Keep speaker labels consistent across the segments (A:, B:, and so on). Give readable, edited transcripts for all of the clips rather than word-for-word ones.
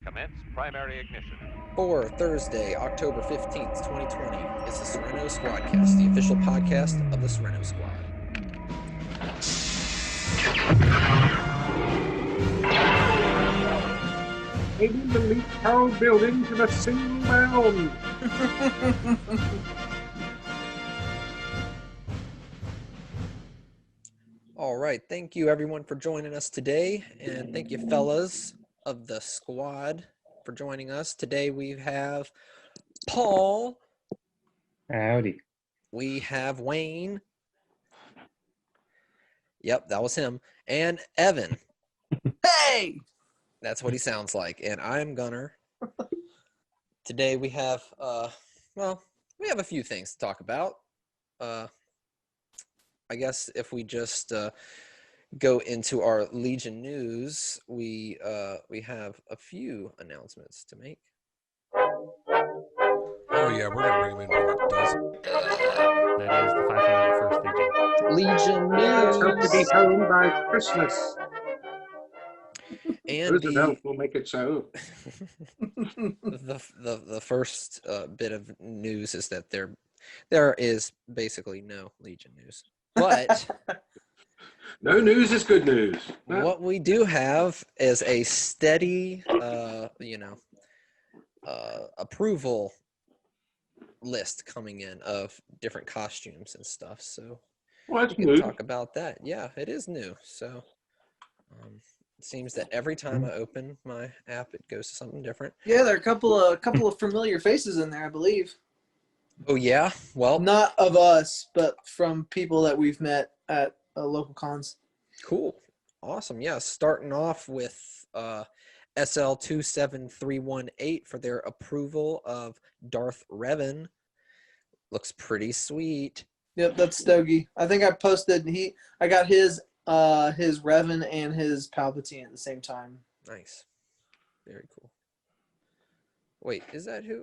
A: Commence primary ignition.
B: For Thursday, October 15th, 2020, it's the Serenno Squadcast, the official podcast of the Serenno Squad.
C: Aiding the leak tall buildings in a single bound.
B: All right, thank you everyone for joining us today, and thank you fellas of the squad for joining us. Today we have Paul.
D: Howdy.
B: We have Wayne. Yep, that was him. And Evan.
E: Hey!
B: That's what he sounds like. And I'm Gunner. Today we have, we have a few things to talk about. I guess if we just go into our Legion news, we have a few announcements to make.
F: Oh yeah, we're gonna bring him in for like a dozen.
D: That is the 501st Legion.
B: Legion
C: Let's hope to be
B: news.
C: home by Christmas.
B: And
C: Roosevelt will make it so.
B: the first bit of news is that there is basically no Legion news. But
C: No news is good news.
B: what we do have is a steady, approval list coming in of different costumes and stuff. So
C: Well, that's
B: we can
C: new.
B: talk about that. Yeah, it is new. So it seems that every time I open my app, it goes to something different.
E: Yeah, there are a couple of familiar faces in there, I believe.
B: Oh yeah, well,
E: Not of us, but from people that we've met at local cons.
B: cool, awesome. Yeah, starting off with SL27318 for their approval of Darth Revan. Looks pretty sweet.
E: Yep, that's Stogie. I think I posted. I got his Revan and his Palpatine at the same time.
B: Nice, very cool. Wait, is that who?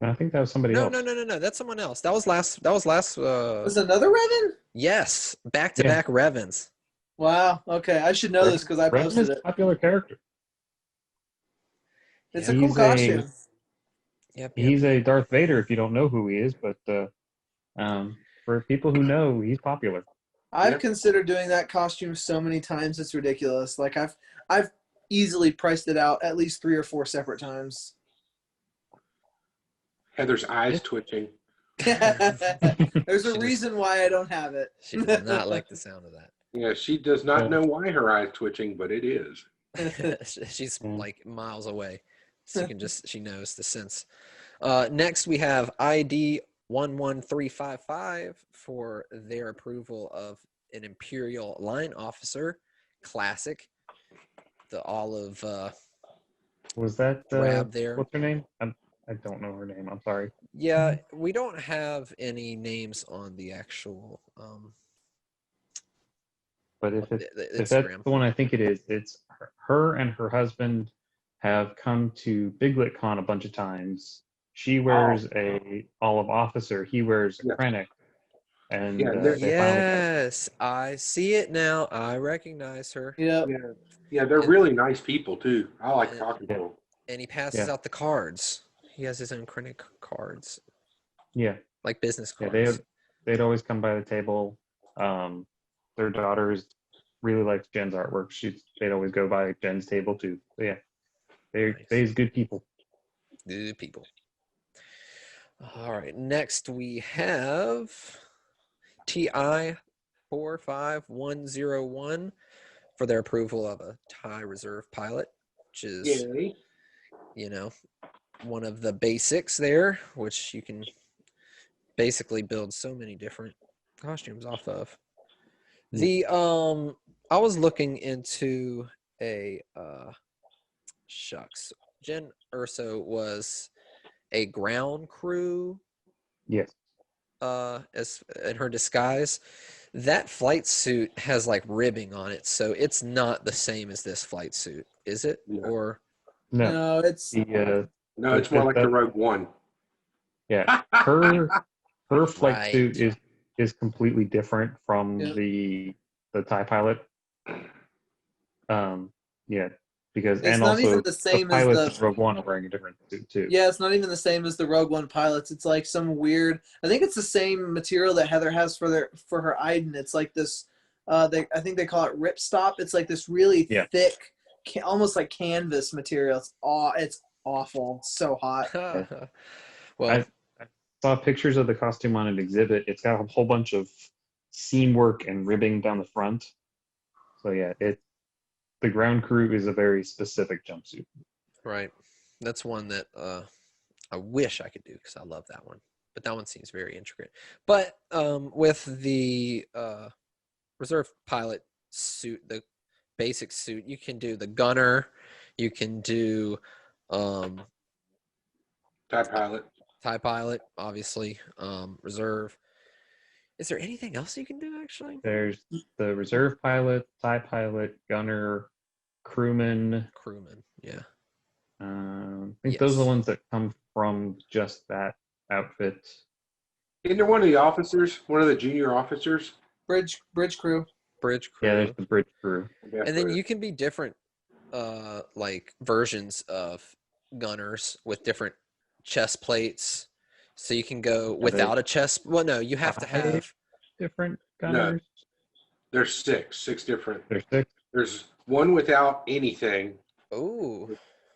D: I think that was somebody
B: No,
D: else.
B: no. That's someone else. That was last.
E: Was another Revan?
B: Yes, back-to-back Revans.
E: Wow. Okay, I should know this because I
D: Revan
E: posted
D: is a
E: it.
D: popular character.
E: It's
B: Yeah.
E: a cool
D: He's
E: costume.
B: Yep.
D: He's a Darth Vader if you don't know who he is, but for people who know, he's popular.
E: I've
C: Yep.
E: considered doing that costume so many times it's ridiculous. Like I've easily priced it out at least 3 or 4 separate times.
C: Heather's eyes twitching.
E: There's
B: She
E: a
B: just-
E: reason why I don't have it.
B: She does not like the sound of that.
C: Yeah, she does not know why her eyes twitching, but it is.
B: She's
D: Mm.
B: like miles away. So she knows the sense. Next we have ID 11355 for their approval of an Imperial line officer. Classic. The olive
D: Was that
B: drab there.
D: what's her name? I don't know her name. I'm sorry.
B: Yeah, we don't have any names on the actual
D: But if
B: the
D: that's
B: Instagram.
D: the one I think it is, it's her and her husband have come to Biglet Con a bunch of times. She wears a olive officer. He wears a
C: Yeah.
D: Krennic. And
C: Yeah,
D: they finally
B: Yes, I see it now. I recognize her.
E: Yep.
C: Yeah, they're really nice people too. I like
B: Yeah.
C: talking to them.
B: And he passes
D: Yeah.
B: out the cards. He has his own Krennic cards,
D: yeah.
B: like business
D: Yeah,
B: cards.
D: they'd always come by the table. Their daughters really likes Jen's artwork. They'd always go by Jen's table too. So yeah,
B: Nice.
D: they's good people.
B: Good people. All right. Next we have TI 45101 for their approval of a TIE reserve pilot, which is
C: Yay.
B: one of the basics there, which you can basically build so many different costumes off of. The I was looking into a Jen Urso was a ground crew
D: Yes.
B: as in her disguise. That flight suit has like ribbing on it, so it's not the same as this flight suit, is it?
C: No.
B: Or
D: No.
E: No, it's
C: No, it's more like the Rogue One.
D: Yeah. Her flight
B: Right.
D: suit is completely different from
E: Yeah.
D: the TIE pilot. Yeah. because
E: It's
D: and
E: not
D: also
E: even the same as
D: pilots
E: the.
D: in Rogue One are wearing a different suit too.
E: Yeah, it's not even the same as the Rogue One pilots. It's like some weird. I think it's the same material that Heather has for her Iden. It's like this. I think they call it ripstop. It's like this really
D: Yeah.
E: thick, almost like canvas material. It's awful. It's so hot.
B: Well,
D: I saw pictures of the costume on an exhibit. It's got a whole bunch of seam work and ribbing down the front. So yeah, the ground crew is a very specific jumpsuit.
B: right. That's one that I wish I could do because I love that one. But that one seems very intricate. But with the reserve pilot suit, the basic suit, you can do the gunner, you can do
C: TIE pilot.
B: obviously, reserve. Is there anything else you can do actually?
D: There's the reserve pilot, TIE pilot, gunner, crewman.
B: Crewman, yeah.
D: I think those are the
B: Yes.
D: ones that come from just that outfit.
C: Isn't there one of the officers, one of the junior officers?
E: Bridge crew.
B: Bridge crew.
D: Yeah, there's the bridge crew.
B: And then you can be different like versions of gunners with different chest plates. So you can go without a chest. Well, no, you have to have
D: different gunners.
C: There's six different.
D: There's 6.
C: There's one without anything,
B: oh,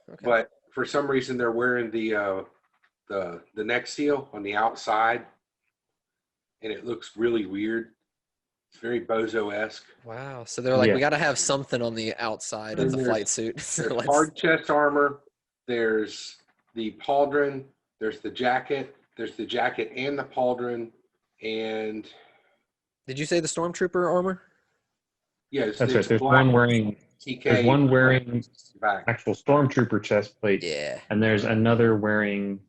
B: okay.
C: but for some reason they're wearing the neck seal on the outside, and it looks really weird. It's very Bozo-esque.
B: Wow. So they're like,
D: Yeah.
B: we got to have something on the outside of
C: And
B: the
C: there's-
B: flight suit. So
C: There's
B: let's-
C: hard chest armor. There's the pauldron. There's the jacket. There's the jacket and the pauldron. And
B: Did you say the stormtrooper armor?
C: yes,
D: That's right.
C: it's
D: There's
C: black
D: one wearing
C: TK.
D: there's one wearing
C: back.
D: actual stormtrooper chest plate,
B: Yeah.
D: and there's another wearing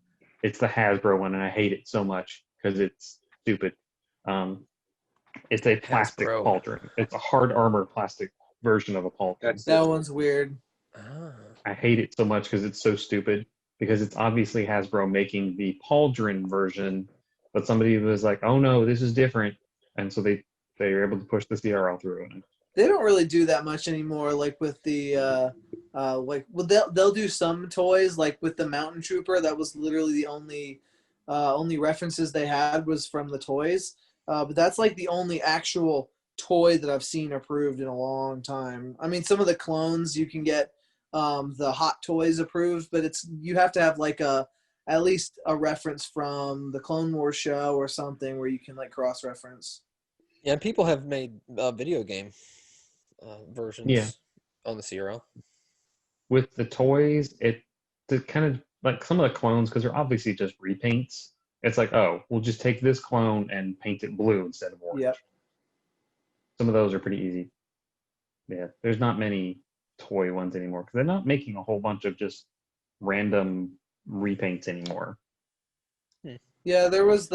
D: it's the Hasbro one, and I hate it so much because it's stupid. It's a plastic
B: Hasbro.
D: pauldron. It's a hard armor plastic version of a pauldron.
C: That's
E: That one's weird.
B: Ah.
D: I hate it so much because it's so stupid. Because it's obviously Hasbro making the pauldron version, but somebody was like, "Oh no, this is different," and so they were able to push the CRL through.
E: They don't really do that much anymore. Like with the they'll do some toys. Like with the Mountain Trooper, that was literally the only references they had was from the toys. But that's like the only actual toy that I've seen approved in a long time. I mean, some of the clones you can get the Hot Toys approved, but you have to have like at least a reference from the Clone Wars show or something where you can like cross reference.
B: Yeah, people have made video game versions on the CRL.
D: With the toys, the kind of like some of the clones, because they're obviously just repaints. It's like, oh, we'll just take this clone and paint it blue instead of orange.
E: Yep.
D: Some of those are pretty easy. Yeah, there's not many toy ones anymore because they're not making a whole bunch of just random repaints anymore.
E: Yeah, there was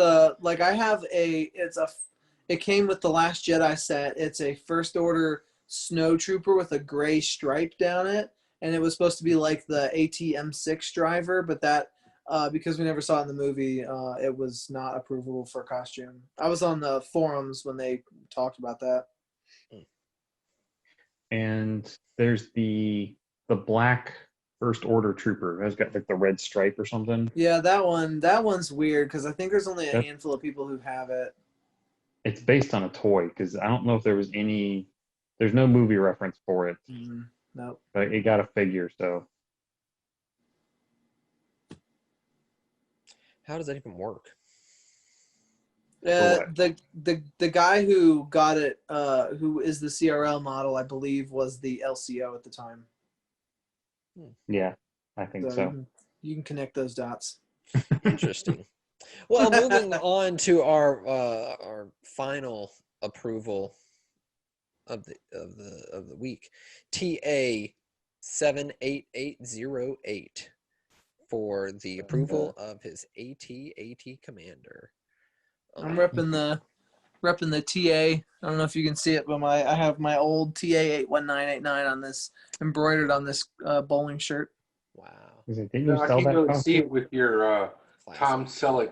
E: it came with the Last Jedi set. It's a First Order Snow Trooper with a gray stripe down it, and it was supposed to be like the ATM-6 driver, but that because we never saw it in the movie, it was not approvable for costume. I was on the forums when they talked about that.
D: And there's the black First Order Trooper who's got like the red stripe or something.
E: Yeah, that one's weird because I think there's only a
D: Yep.
E: handful of people who have it.
D: It's based on a toy because I don't know if there's no movie reference for it,
E: Nope.
D: but it got a figure. So
B: How does that even work?
E: The guy who got it, who is the CRL model, I believe, was the LCO at the time.
D: yeah, I think so.
E: You can connect those dots.
B: Interesting. Well, moving on to our final approval of the week, TA 78808 for the approval of his AT-AT commander.
E: I'm repping the TA. I don't know if you can see it, but I have my old TA 81989 on this, embroidered on this bowling shirt.
B: Wow.
D: Didn't you
C: No, I
D: sell
C: can't
D: that
C: really
D: costume?
C: see it with your
B: Classic.
C: Tom Selleck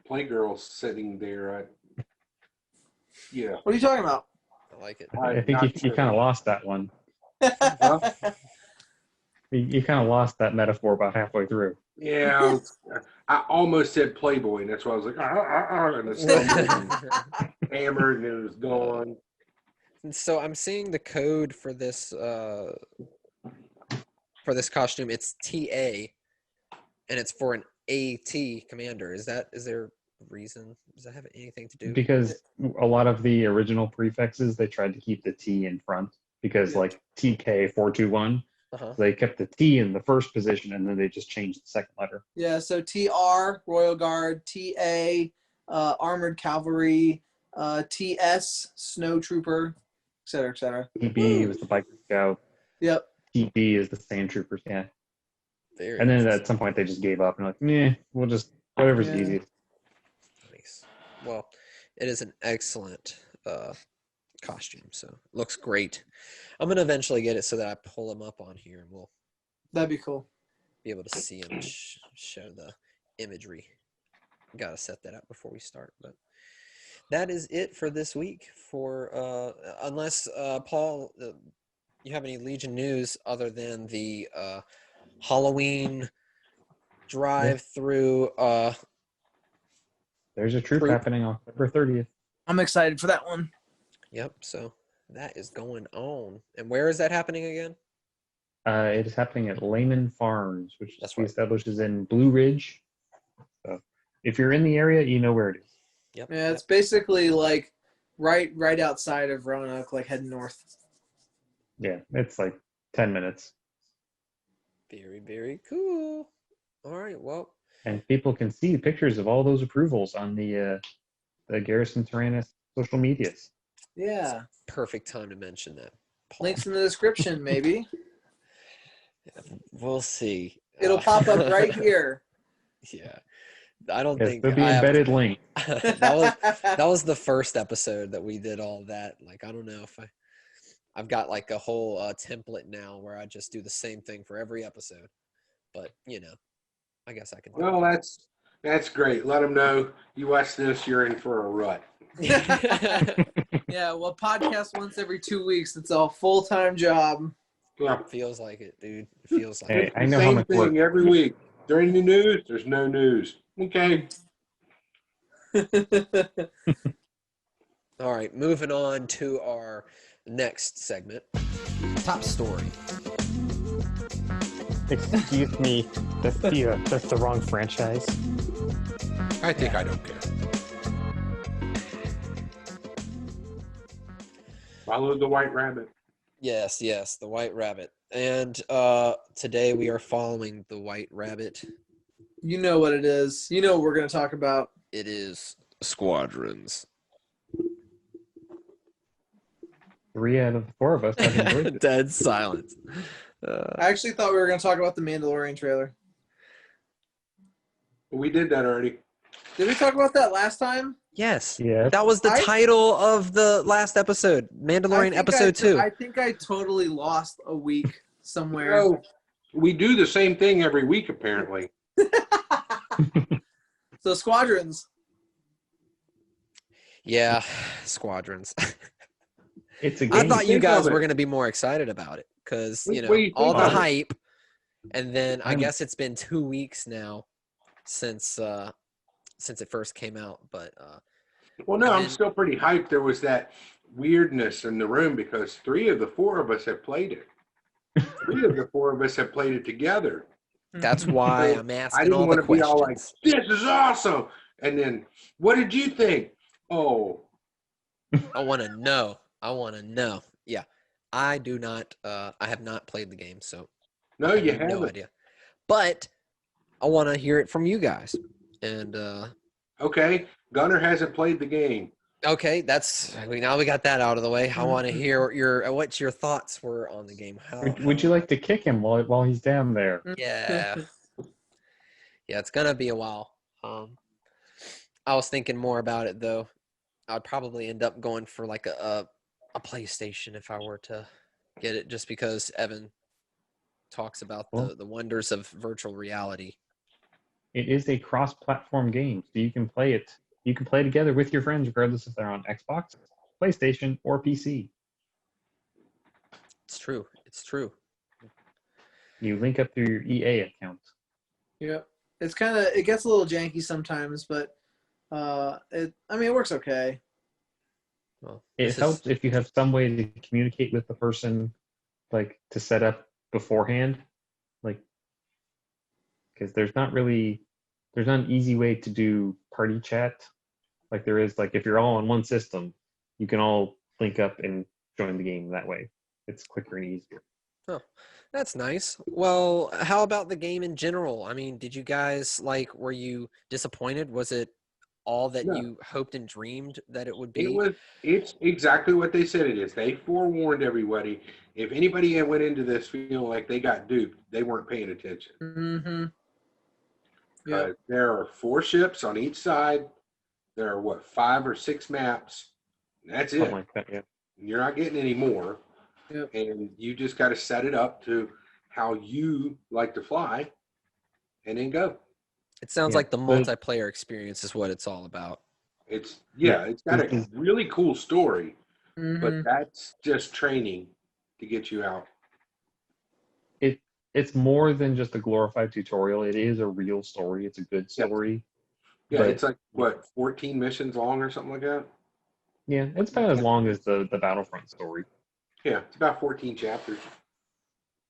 C: playgirl sitting there.
E: What are you talking about?
B: I like it.
D: I think you kind of lost that one.
C: Huh?
D: You kind of lost that metaphor about halfway through.
C: Yeah, I almost said Playboy, and that's why I was like, and I stumbled and hammered, and it was gone.
B: And so I'm seeing the code for this costume. It's TA, and it's for an AT commander. Is there a reason? Does that have anything to do?
D: Because a lot of the original prefixes, they tried to keep the T in front. Because like TK421,
B: Uh-huh.
D: they kept the T in the first position, and then they just changed the second letter.
E: Yeah, so TR, Royal Guard, TA, Armored Cavalry, TS, Snow Trooper, et cetera, et cetera.
D: TB was the Biker Scout.
E: Yep.
D: TB is the Sand Troopers, yeah.
B: Very
D: And then
B: interesting.
D: at some point they just gave up and like, nah, we'll just whatever's
E: Yeah.
D: easiest.
B: Nice. Well, it is an excellent costume, so it looks great. I'm gonna eventually get it so that I pull him up on here, and we'll
E: That'd be cool.
B: be able to see him, show the imagery. Gotta set that up before we start, but that is it for this week. For unless Paul, you have any Legion news other than the Halloween drive-through?
D: There's a troop
B: Troop.
D: happening on October 30th.
E: I'm excited for that one.
B: Yep. So that is going on, and where is that happening again?
D: It is happening at Lehman Farms, which
B: That's
D: we
B: right.
D: established is in Blue Ridge. So if you're in the area, you know where it is.
B: Yep.
E: Yeah, it's basically like right outside of Roanoke, like heading north.
D: Yeah, it's like 10 minutes.
B: Very, very cool. All right. Well,
D: And people can see pictures of all those approvals on the Garrison Tyrannus social medias.
E: Yeah.
B: perfect time to mention that, Paul.
E: Links in the description, maybe.
B: We'll see.
E: It'll pop up right here.
B: Yeah. I don't
D: Yes,
B: think
D: there'll be
B: I have
D: embedded link.
B: that was the first episode that we did all that. Like, I don't know if I've got like a whole template now where I just do the same thing for every episode. But I guess I can.
C: Well, that's great. Let them know you watch this, you're in for a rut.
E: Yeah, well, podcast once every 2 weeks. It's a full-time job.
C: Yeah.
B: Feels like it, dude. It feels like
D: Hey,
B: it.
D: I know
C: Same
D: how much
C: thing
D: work.
C: every week. During the news, there's no news. Okay.
B: All right, moving on to our next segment. Top story.
A: Excuse me, that's the wrong franchise.
F: I think I don't care.
C: Follow the white rabbit.
B: Yes, the White Rabbit. And today we are following the White Rabbit.
E: You know what it is. You know what we're going to talk about.
B: It is Squadrons.
D: 3 out of the 4 of us have enjoyed it.
B: Dead silence.
E: I actually thought we were going to talk about the Mandalorian trailer.
C: We did that already.
E: Did we talk about that last time?
B: Yes.
D: Yeah.
B: That was the title of the last episode, Mandalorian episode 2.
E: I think I totally lost a week somewhere.
C: Oh, we do the same thing every week, apparently.
E: So Squadrons.
B: Yeah, Squadrons.
D: It's a
B: I
D: game.
B: thought you
C: think
B: guys
C: of
B: were
C: it?
B: going to be more excited about it because,
C: What do you
B: all
C: think
B: the
C: of it?
B: hype. And then I
D: I'm-
B: guess it's been 2 weeks now since it first came out. But
C: Well, no, I'm
B: And-
C: still pretty hyped. There was that weirdness in the room because 3 of the 4 of us have played it. 3 of the 4 of us have played it together.
B: that's why
C: So,
B: I'm
C: I
B: asking
C: didn't
B: all
C: want
B: the
C: to be all like,
B: questions.
C: "This is awesome," and then, "What did you think?" Oh,
B: I want to know. Yeah, I do not. I have not played the game, so
C: no,
B: I
C: you
B: have no
C: haven't.
B: idea. But I want to hear it from you guys. And
C: Okay, Gunner hasn't played the game.
B: okay, now we got that out of the way. I want to hear what your thoughts were on the game.
D: Would you like to kick him while he's down there?
B: Yeah. Yeah, it's gonna be a while. I was thinking more about it though. I'd probably end up going for like a PlayStation if I were to get it, just because Evan talks about
D: Well-
B: the wonders of virtual reality.
D: It is a cross-platform game, so you can play it. You can play together with your friends, regardless if they're on Xbox, PlayStation, or PC.
B: It's true. It's true.
D: You link up through your EA account.
E: Yep. It gets a little janky sometimes, but it works okay.
B: Well,
D: It helps if you have some way to communicate with the person, like to set up beforehand, like because there's not an easy way to do party chat like there is like if you're all on one system, you can all link up and join the game that way. It's quicker and easier.
B: Oh, that's nice. Well, how about the game in general? I mean, did you guys were you disappointed? Was it all that
C: No.
B: you hoped and dreamed that it would be?
C: It's exactly what they said it is. They forewarned everybody. If anybody had went into this feeling like they got duped, they weren't paying attention.
E: Mm-hmm. Yep.
C: There are 4 ships on each side. There are 5 or 6 maps. That's it.
D: Something like that, yeah.
C: You're not getting any more.
E: Yep.
C: And you just got to set it up to how you like to fly and then go.
B: It sounds
D: Yeah,
B: like the
D: but-
B: multiplayer experience is what it's all all
C: It's got a really cool story,
E: Mm-hmm.
C: but that's just training to get you out.
D: It's more than just a glorified tutorial. It is a real story. It's a good story.
C: Yeah,
D: But-
C: it's like 14 missions long or something like that.
D: Yeah, it's about as long as the Battlefront story.
C: Yeah, it's about 14 chapters.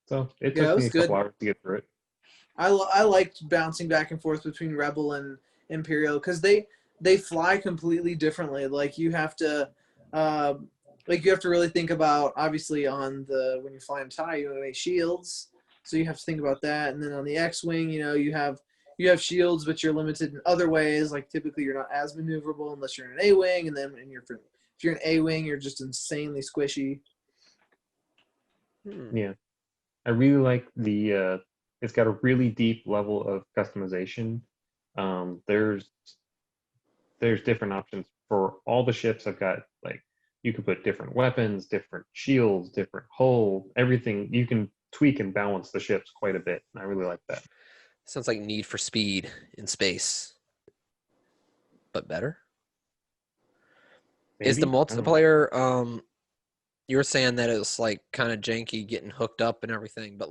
D: So it
E: Yeah, it
D: took
E: was
D: me a couple hours to get through it.
E: I liked bouncing back and forth between Rebel and Imperial because they fly completely differently. Like you have to really think about obviously on when you fly in TIE you have shields, so you have to think about that. And then on the X-wing, you have shields, but you're limited in other ways. Like typically you're not as maneuverable unless you're in an A-wing, and then if you're an A-wing, you're just insanely squishy.
B: about.
D: Yeah. I really like it's got a really deep level of customization. There's different options for all the ships. I've got you can put different weapons, different shields, different hull, everything. You can tweak and balance the ships quite a bit. And I really like that.
B: Sounds like Need for Speed in space, but better. Is the
D: Maybe? I don't know.
B: multiplayer? You were saying that it was kind of janky getting hooked up and everything, but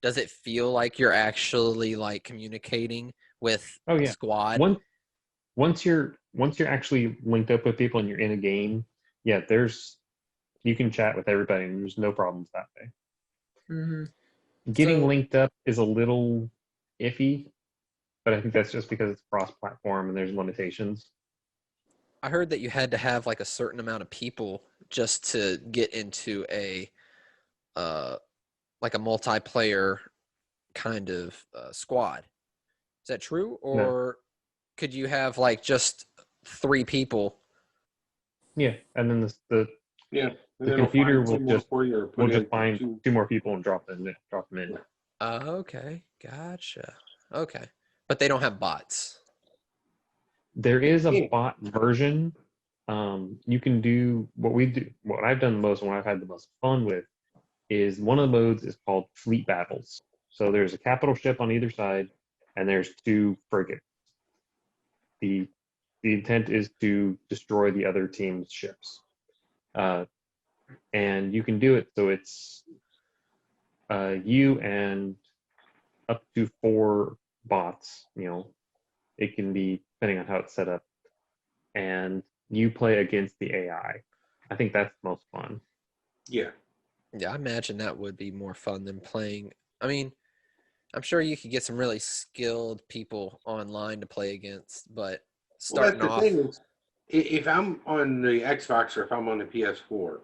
B: does it feel like you're actually communicating with
D: Oh,
B: a
D: yeah.
B: squad?
D: Once you're actually linked up with people and you're in a game, yeah, you can chat with everybody and there's no problems that way.
E: Mm-hmm.
D: Getting
B: So-
D: linked up is a little iffy, but I think that's just because it's cross-platform and there's limitations.
B: I heard that you had to have a certain amount of people just to get into a multiplayer kind of squad. Is that true, or could you have just 3 people?
D: Yeah, and then the
C: Yeah. And
D: The
C: then it'll
D: computer
C: find
D: will
C: two more
D: just-
C: for you or put
D: we'll
C: in
D: just find
C: 2.
D: 2 more people and drop them in.
B: Okay, gotcha. Okay, but they don't have bots.
D: There is a
C: Yeah.
D: bot version. You can do what I've done the most and what I've had the most fun with is one of the modes is called fleet battles. So there's a capital ship on either side and there's 2 frigates. The intent is to destroy the other team's ships. And you can do it so it's you and up to 4 bots, it can be depending on how it's set up, and you play against the AI. I think that's the most fun.
C: Yeah.
B: Yeah, I imagine that would be more fun than playing. I mean, I'm sure you could get some really skilled people online to play against, but
C: Well,
B: starting
C: that's the
B: off,
C: thing is, if I'm on the Xbox or if I'm on the PS4,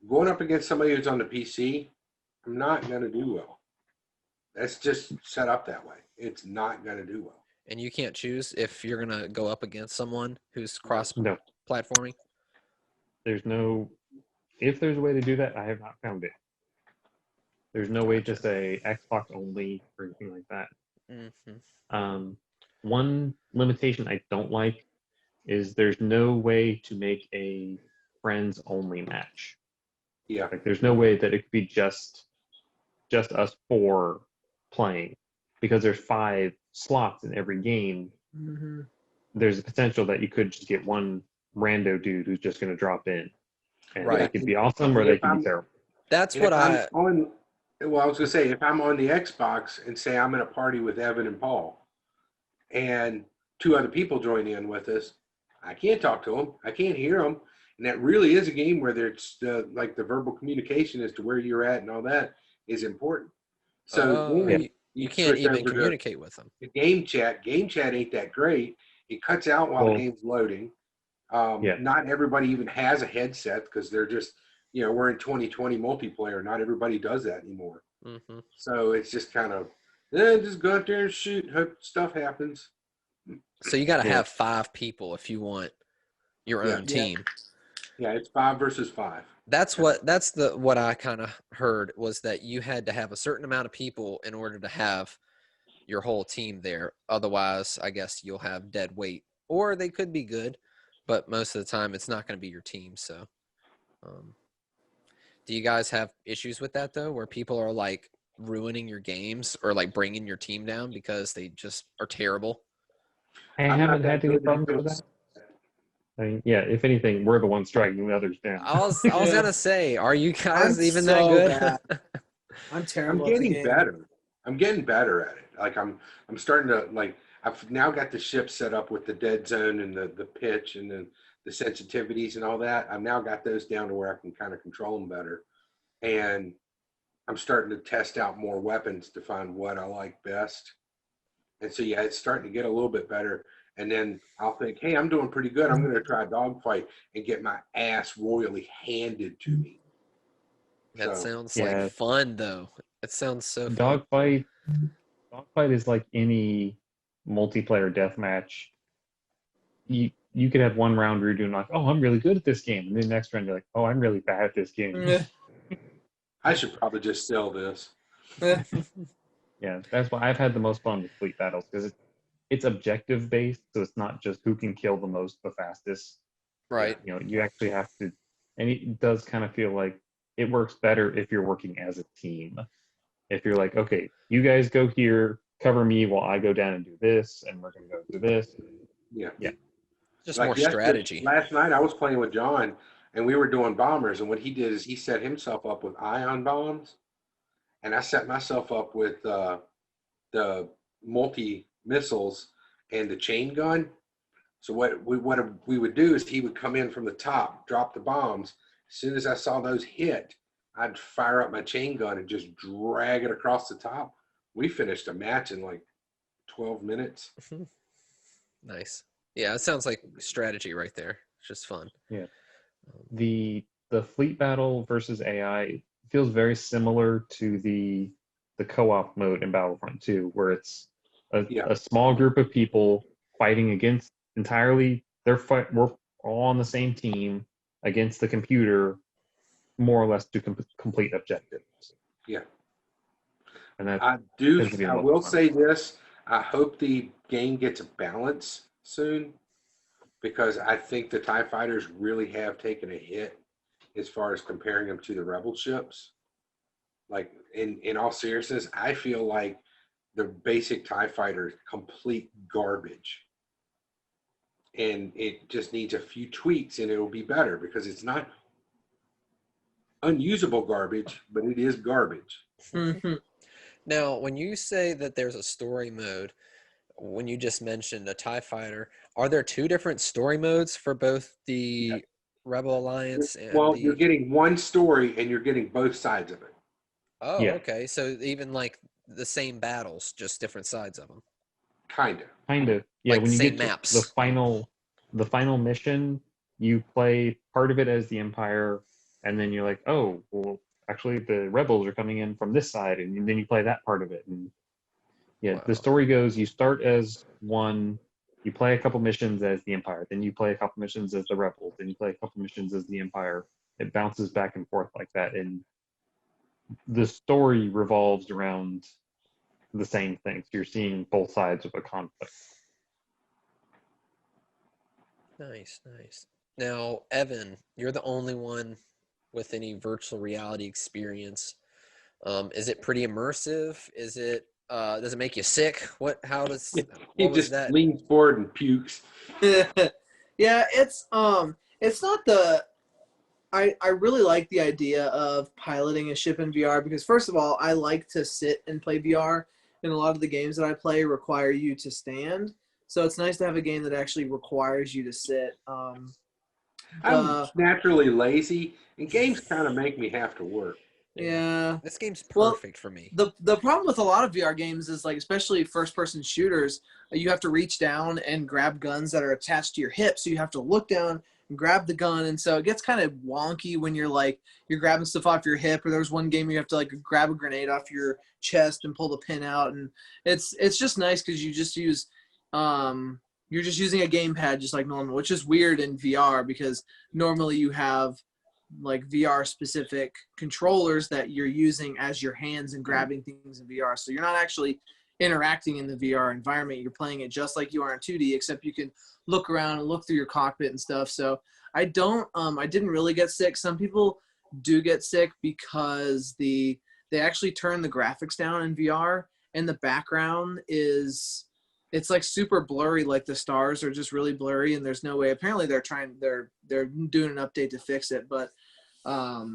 C: going up against somebody who's on the PC, I'm not going to do well. That's just set up that way. It's not going to do well.
B: and you can't choose if you're gonna go up against someone who's
D: No,
B: cross-platforming.
D: there's no. If there's a way to do that, I have not found it. There's no way to
B: Gotcha.
D: say Xbox only or anything like that.
B: Mm-hmm.
D: One limitation I don't like is there's no way to make a friends only match.
C: Yeah.
D: There's no way that it could be just us 4 playing, because there's 5 slots in every game.
E: Mm-hmm.
D: There's a potential that you could just get one rando dude who's just going to drop in, and
B: Right.
D: they could be awesome or they could be terrible.
B: That's
C: And
B: what
C: if I'm Well, I was gonna say if I'm on the Xbox and say I'm in a party with Evan and Paul, and two other people join in with us, I can't talk to them. I can't hear them, and that really is a game where there's like the verbal communication as to where you're at and all that is important. So
B: Oh,
C: then
B: you can't
C: switch
B: even
C: over to
B: communicate with them.
C: the game chat. Game chat ain't that great. It cuts out while
D: Well,
C: the game's loading.
D: Yeah.
C: Not everybody even has a headset because they're just, we're in 2020 multiplayer. Not everybody does that anymore.
B: Hmm.
C: So it's just kind of, just go out there and shoot. Hope stuff happens.
B: So you got to
D: Yeah.
B: have 5 people if you want your
C: Yeah.
B: own team.
C: Yeah, it's 5 versus 5.
B: That's what I kind of heard was that you had to have a certain amount of people in order to have your whole team there. Otherwise, I guess you'll have dead weight, or they could be good, but most of the time it's not going to be your team. So, do you guys have issues with that though, where people are like ruining your games or like bringing your team down because they just are terrible?
D: I
C: I'm
D: haven't
C: not
D: had
C: that
D: any
C: good
D: problems
C: at
D: with
C: those.
D: that. I mean, yeah, if anything, we're the ones striking the others down.
B: I was gonna say, are you guys
E: I'm
B: even
E: so
B: that good?
E: bad. I'm
C: I'm
E: terrible at the
C: getting
E: game.
C: better. I'm getting better at it. Like I'm starting to like. I've now got the ship set up with the dead zone and the pitch and the sensitivities and all that. I've now got those down to where I can kind of control them better, and I'm starting to test out more weapons to find what I like best. And so yeah, it's starting to get a little bit better. And then I'll think, hey, I'm doing pretty good. I'm going to try a dogfight and get my ass royally handed to me.
B: That
C: So,
B: sounds
D: Yeah.
B: like fun though. It sounds so fun.
D: Dogfight is like any multiplayer deathmatch. You could have one round where you're doing like, oh, I'm really good at this game, and then the next round you're like, oh, I'm really bad at this game.
C: I should probably just sell this.
D: Yeah, that's why I've had the most fun with fleet battles because it's objective based, so it's not just who can kill the most the fastest.
B: Right.
D: You actually have to, and it does kind of feel like it works better if you're working as a team. If you're like, okay, you guys go here, cover me while I go down and do this, and we're gonna go do this.
C: Yeah.
D: Yeah.
B: Just
C: Like
B: more
C: yesterday-
B: strategy.
C: Last night I was playing with John and we were doing bombers, and what he did is he set himself up with ion bombs, and I set myself up with the multi missiles and the chain gun. So what we would do is he would come in from the top, drop the bombs. As soon as I saw those hit, I'd fire up my chain gun and just drag it across the top. We finished a match in like 12 minutes.
B: Nice. Yeah, it sounds like strategy right there. It's just fun.
D: Yeah. The fleet battle versus AI feels very similar to the co-op mode in Battlefront 2, where it's a small group of people fighting against entirely we're all on the same team against the computer, more or less to complete objectives.
C: Yeah.
D: And that
C: I will say this. I hope the game gets a balance soon, because I think the TIE fighters really have taken a hit as far as comparing them to the Rebel ships. Like in all seriousness, I feel like the basic TIE fighter is complete garbage. And it just needs a few tweaks and it'll be better, because it's not unusable garbage, but it is garbage.
B: Now, when you say that there's a story mode, when you just mentioned a TIE fighter, are there 2 different story modes for both the Rebel Alliance and
C: You're getting one story and you're getting both sides of it.
B: Oh,
D: Yeah.
B: okay. So even like the same battles, just different sides of them.
C: Kind of.
B: Like
D: Yeah, when
B: the
D: you
B: same
D: get to
B: maps.
D: the final mission, you play part of it as the Empire, and then you're like, oh, well, actually the Rebels are coming in from this side, and then you play that part of it. And yeah,
B: Wow.
D: the story goes, you start as one, you play a couple missions as the Empire, then you play a couple missions as the Rebels, then you play a couple missions as the Empire. It bounces back and forth like that, and the story revolves around the same thing. So you're seeing both sides of a conflict.
B: Nice, nice. Now, Evan, you're the only one with any virtual reality experience. Is it pretty immersive? Is it does it make you sick? How does
C: He
B: what was
C: just
B: that?
C: leans forward and pukes.
E: Yeah, it's not the. I really like the idea of piloting a ship in VR because first of all, I like to sit and play VR, and a lot of the games that I play require you to stand. So it's nice to have a game that actually requires you to sit.
C: I'm naturally lazy, and games kind of make me have to work.
E: Yeah.
B: This game's
E: Well,
B: perfect for me.
E: The problem with a lot of VR games is like, especially first person shooters, you have to reach down and grab guns that are attached to your hip. So you have to look down and grab the gun, and so it gets kind of wonky when you're grabbing stuff off your hip. Or there was one game where you have to like grab a grenade off your chest and pull the pin out, and it's just nice because you just use you're just using a gamepad just like normal, which is weird in VR because normally you have like VR specific controllers that you're using as your hands and grabbing things in VR. So you're not actually interacting in the VR environment. You're playing it just like you are in 2D, except you can look around and look through your cockpit and stuff. So I didn't really get sick. Some people do get sick because they actually turn the graphics down in VR and the background it's like super blurry, like the stars are just really blurry and there's no way. Apparently they're doing an update to fix it, but VR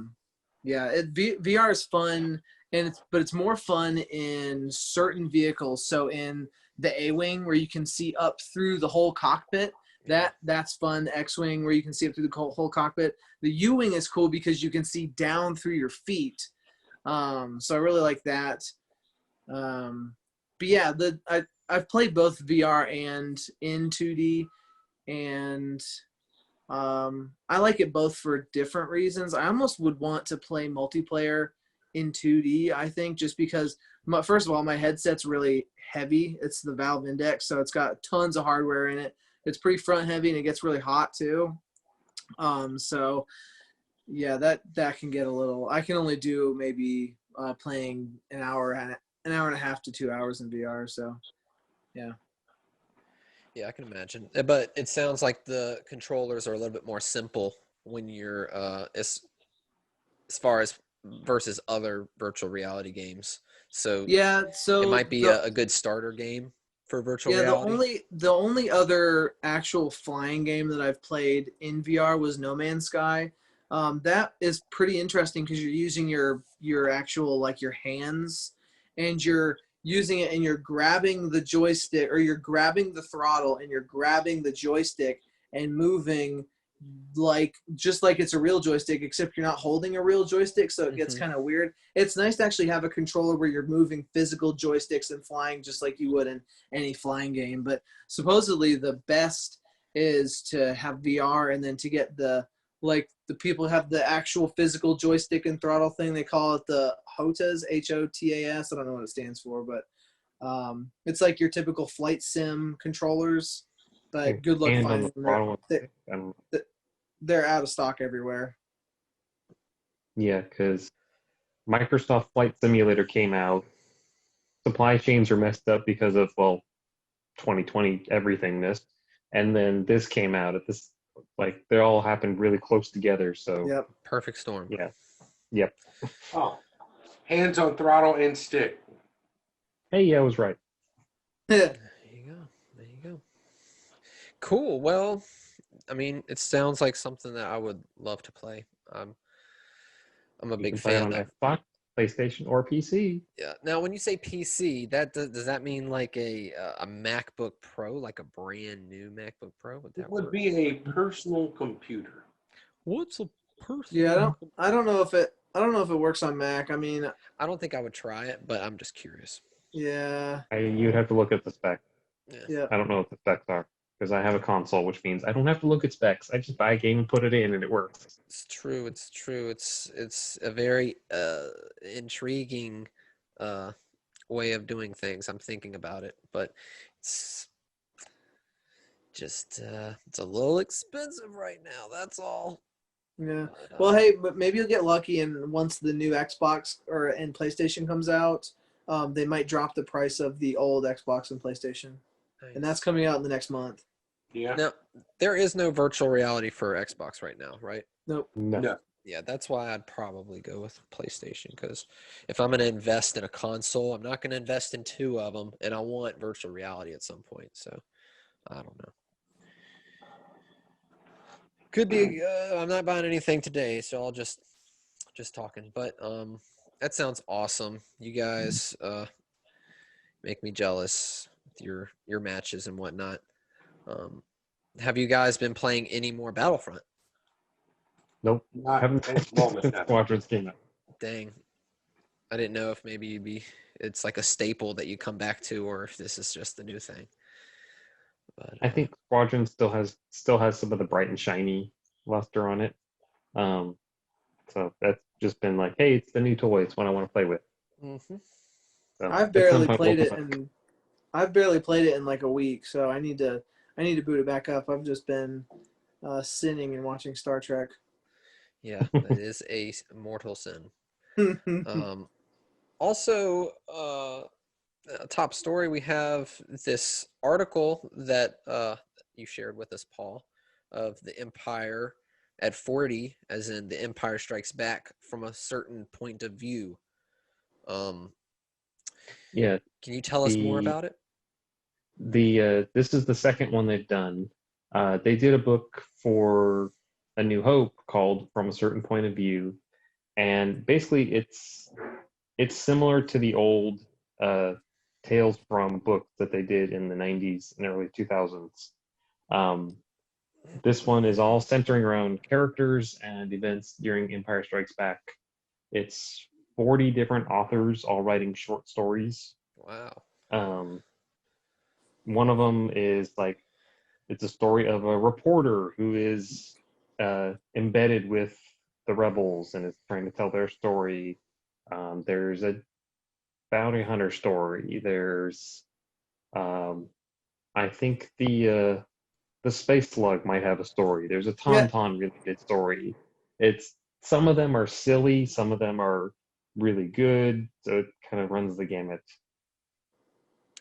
E: is fun, but it's more fun in certain vehicles. So in the A-Wing where you can see up through the whole cockpit, that's fun. The X-Wing where you can see up through the whole cockpit. The U-Wing is cool because you can see down through your feet. So I really like that. But yeah, I've played both VR and in 2D, and I like it both for different reasons. I almost would want to play multiplayer in 2D, I think, just because, first of all, my headset's really heavy. It's the Valve Index, so it's got tons of hardware in it. It's pretty front heavy, and it gets really hot, too. So, yeah, that can get a little – I can only do maybe playing an hour and a half to 2 hours in VR, so, yeah.
B: Yeah, I can imagine. But it sounds like the controllers are a little bit more simple when you're as far as versus other virtual reality games. So
E: Yeah, so
B: it might be a good starter game for virtual reality.
E: the only other actual flying game that I've played in VR was No Man's Sky. That is pretty interesting because you're using your actual like your hands, and you're using it and you're grabbing the joystick, or you're grabbing the throttle and you're grabbing the joystick and moving like just like it's a real joystick, except you're not holding a real joystick, so it gets kind of weird. It's nice to actually have a controller where you're moving physical joysticks and flying just like you would in any flying game. But supposedly the best is to have VR, and then to get the people have the actual physical joystick and throttle thing. They call it the HOTAS, HOTAS. I don't know what it stands for, but it's like your typical flight sim controllers. But good luck finding them. They're out of stock everywhere.
D: Yeah, because Microsoft Flight Simulator came out. Supply chains are messed up because of, 2020, everything missed. And then this came out at this, they all happened really close together. So,
E: Yep.
B: Perfect storm.
D: Yeah. Yep.
C: Oh, hands on throttle and stick.
D: Hey, yeah, I was right.
B: There you go. Cool. Well, I mean, it sounds like something that I would love to play. I'm a
D: You
B: big
D: can play it
B: fan.
D: on Xbox, PlayStation, or PC.
B: Yeah. Now, when you say PC, does that mean like a MacBook Pro, like a brand new MacBook Pro? Would that
C: It would
B: work?
C: be a personal computer.
B: What's a person?
E: Yeah, I don't know if it works on Mac. I mean,
B: I don't think I would try it, but I'm just curious.
E: yeah.
D: You'd have to look at the specs.
E: Yeah.
D: I don't know what the specs are, because I have a console, which means I don't have to look at specs. I just buy a game and put it in, and it works.
B: It's true. It's a very intriguing way of doing things. I'm thinking about it, but it's just it's a little expensive right now. That's all.
E: Yeah.
B: But,
E: Well, hey, but maybe you'll get lucky, and once the new Xbox and PlayStation comes out, they might drop the price of the old Xbox and PlayStation, and that's coming out in the next month.
C: Yeah.
B: Now, there is no virtual reality for Xbox right now, right?
E: Nope.
C: No.
B: Yeah, that's why I'd probably go with PlayStation, because if I'm going to invest in a console, I'm not going to invest in two of them, and I want virtual reality at some point. So, I don't know. Could be. I'm not buying anything today, so I'll just talking. But that sounds awesome. You guys make me jealous with your matches and whatnot. Have you guys been playing any more Battlefront?
D: Nope.
C: Not
D: Haven't
C: at the moment,
D: since
C: no.
D: Squadrons came out.
B: Dang. I didn't know if maybe it's like a staple that you come back to, or if this is just the new thing. But
D: I think Squadron still has some of the bright and shiny luster on it. So that's just been like, hey, it's the new toy. It's what I want to play with.
B: mm-hmm.
D: So
E: I've
D: at
E: barely
D: some point
E: played
D: we'll
E: it,
D: come back.
E: and I've barely played it in like a week, so I need to boot it back up. I've just been sinning and watching Star Trek.
B: Yeah, that is a mortal sin. Also, top story, we have this article that you shared with us, Paul, of the Empire at 40, as in the Empire Strikes Back from a certain point of view.
D: Yeah,
B: Can you tell us more
D: the
B: about it?
D: this is the second one they've done. They did a book for A New Hope called From a Certain Point of View, and basically it's similar to the old Tales from books that they did in the 90s and early 2000s. This one is all centering around characters and events during Empire Strikes Back. It's 40 different authors all writing short stories.
B: Wow.
D: One of them is like, it's a story of a reporter who is embedded with the rebels and is trying to tell their story. There's a bounty hunter story. There's, I think the space slug might have a story. There's a Tauntaun related story. It's some of them are silly, some of them are really good. So it kind of runs the gamut.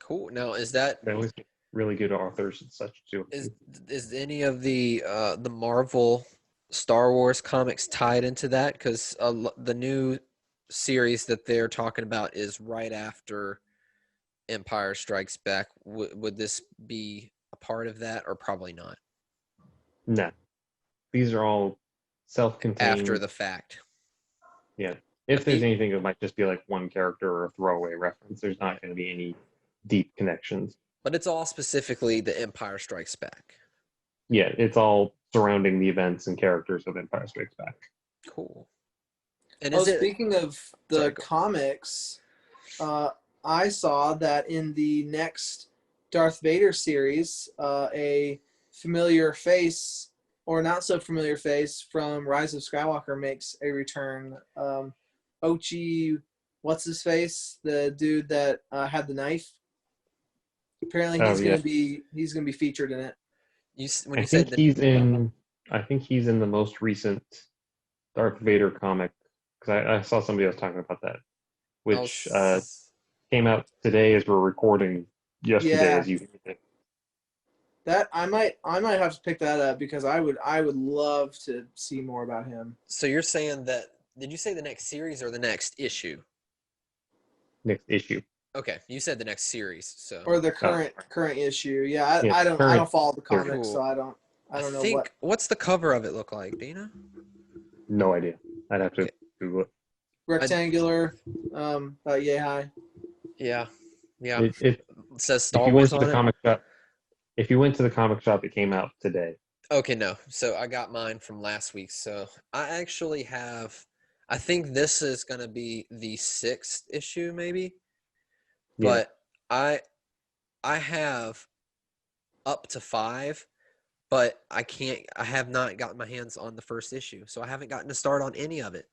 B: Cool. Now, is that
D: They always get really good authors and such too.
B: is any of the Marvel Star Wars comics tied into that? Because the new series that they're talking about is right after Empire Strikes Back. Would this be a part of that, or probably not?
D: No, these are all self-contained.
B: After the fact.
D: Yeah. If there's anything, it might just be like one character or a throwaway reference. There's not going to be any deep connections.
B: But it's all specifically the Empire Strikes Back.
D: Yeah, it's all surrounding the events and characters of Empire Strikes Back.
B: Cool. And
E: Speaking of the
B: Sorry, go.
E: comics, I saw that in the next Darth Vader series, a familiar face or not so familiar face from Rise of Skywalker makes a return. Ochi, what's his face? The dude that had the knife. Apparently, he's gonna be featured in it.
B: When you
D: I
B: said
D: think he's in the most recent Darth Vader comic, because I saw somebody else talking about that, which came out today as we're recording, yesterday as you think.
E: That I might have to pick that up because I would love to see more about him.
B: So you're saying that, did you say the next series or the next issue?
D: Next issue.
B: Okay, you said the next series, so
E: Or the current issue. Yeah,
D: Yeah,
E: I don't follow the comics,
B: Cool.
E: so I don't know what.
B: What's the cover of it look like, Dana?
D: No idea. I'd have to Google it.
E: Rectangular, yay high.
B: Yeah.
D: It
B: says Star Wars on it.
D: If you went to the comic shop, it came out today.
B: Okay, no. So I got mine from last week. So I actually have, I think this is going to be the 6th issue maybe.
D: Yeah.
B: But I have up to 5, but I have not gotten my hands on the first issue. So I haven't gotten to start on any of it.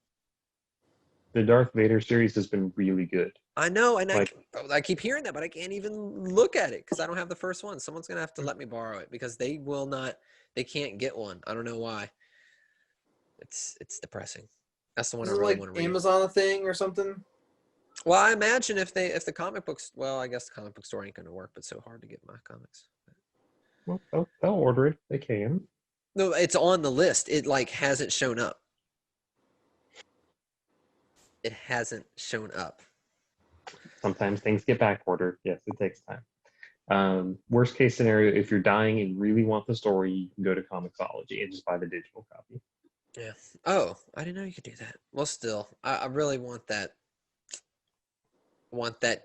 D: The Darth Vader series has been really good.
B: I know, and I keep hearing that, but I can't even look at it because I don't have the first one. Someone's going to have to let me borrow it because they can't get one. I don't know why. It's depressing. That's the one I really want to read.
E: Amazon a thing or something?
B: Well, I imagine if the comic books, well, I guess the comic book store ain't going to work, but it's so hard to get my comics.
D: Well, they'll order it. They can.
B: No, it's on the list. It hasn't shown up. It hasn't shown up.
D: Sometimes things get back ordered. Yes, it takes time. Worst case scenario, if you're dying and you really want the story, you can go to Comixology and just buy the digital copy.
B: Yeah. Oh, I didn't know you could do that. Well, still, I really want that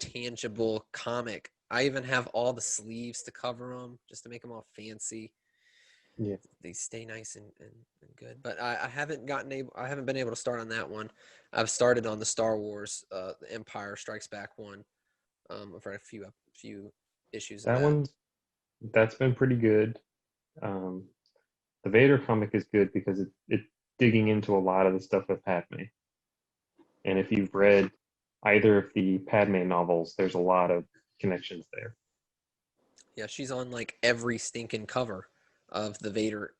B: tangible comic. I even have all the sleeves to cover them just to make them all fancy.
D: Yeah.
B: They stay nice and good. But I haven't been able to start on that one. I've started on the Star Wars the Empire Strikes Back one. I've read a few issues of that.
D: That's been pretty good. The Vader comic is good because it's digging into a lot of the stuff with Padme. And if you've read either of the Padme novels, there's a lot of connections there.
B: Yeah, she's on like every stinking cover of the Vader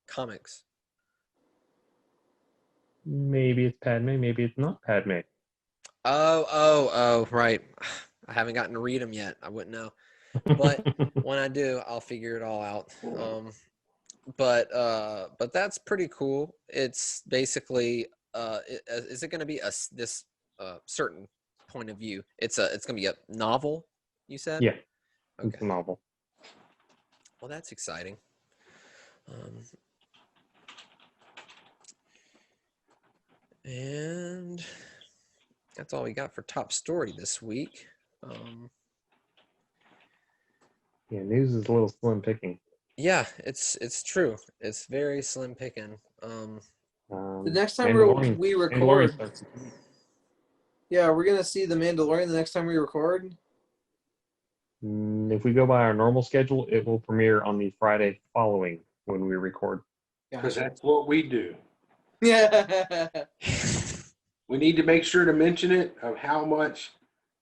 B: comics.
D: Maybe it's Padme, maybe it's not Padme.
B: Oh, right. I haven't gotten to read them yet. I wouldn't know. But when I do, I'll figure it all out. But that's pretty cool. It's basically is it going to be this certain point of view? It's going to be a novel, you said?
D: Yeah.
B: Okay.
D: It's a novel.
B: Well, that's exciting. And that's all we got for top story this week.
D: Yeah, news is a little slim picking.
B: Yeah, it's true. It's very slim picking.
E: The next time
D: Mandalorian-
E: we
D: Mandalorian
E: record,
D: starts-
E: yeah, we're gonna see the Mandalorian the next time we record.
D: If we go by our normal schedule, it will premiere on the Friday following when we record.
C: Because that's what we do.
E: Yeah.
C: We need to make sure to mention it of how much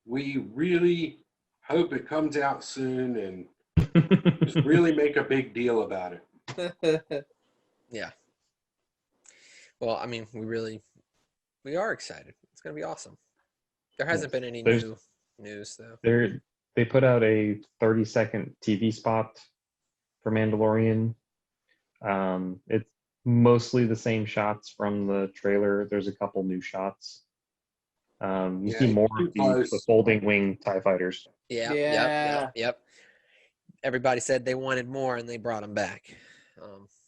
C: we really hope it comes out soon and just really make a big deal about it.
B: Yeah. Well, I mean, we are excited. It's going to be awesome. There hasn't been any new news though.
D: They put out a 30-second TV spot for Mandalorian. It's mostly the same shots from the trailer. There's a couple new shots. You see more of the folding wing TIE fighters.
B: Yeah. Yep. Everybody said they wanted more and they brought them back.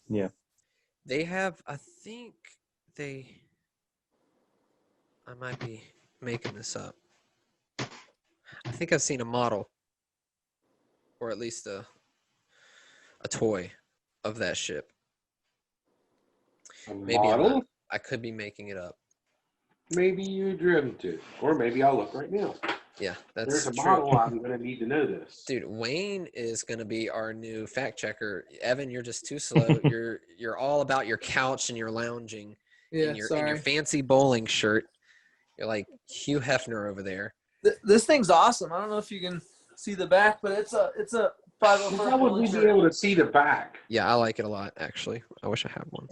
D: Yeah.
B: They have, I might be making this up. I think I've seen a model or at least a toy of that ship. Maybe I'm not. I could be making it up.
C: Maybe you dreamt it. Or maybe I'll look right now.
B: Yeah, that's
C: There's a
B: true.
C: model. I'm going to need to know this.
B: Dude, Wayne is going to be our new fact checker. Evan, you're just too slow. You're all about your couch and your lounging in your fancy bowling shirt. You're like Hugh Hefner over there.
E: This thing's awesome. I don't know if you can see the back, but it's a 504.
C: How would we be able to see the back?
B: Yeah, I like it a lot, actually. I wish I had one.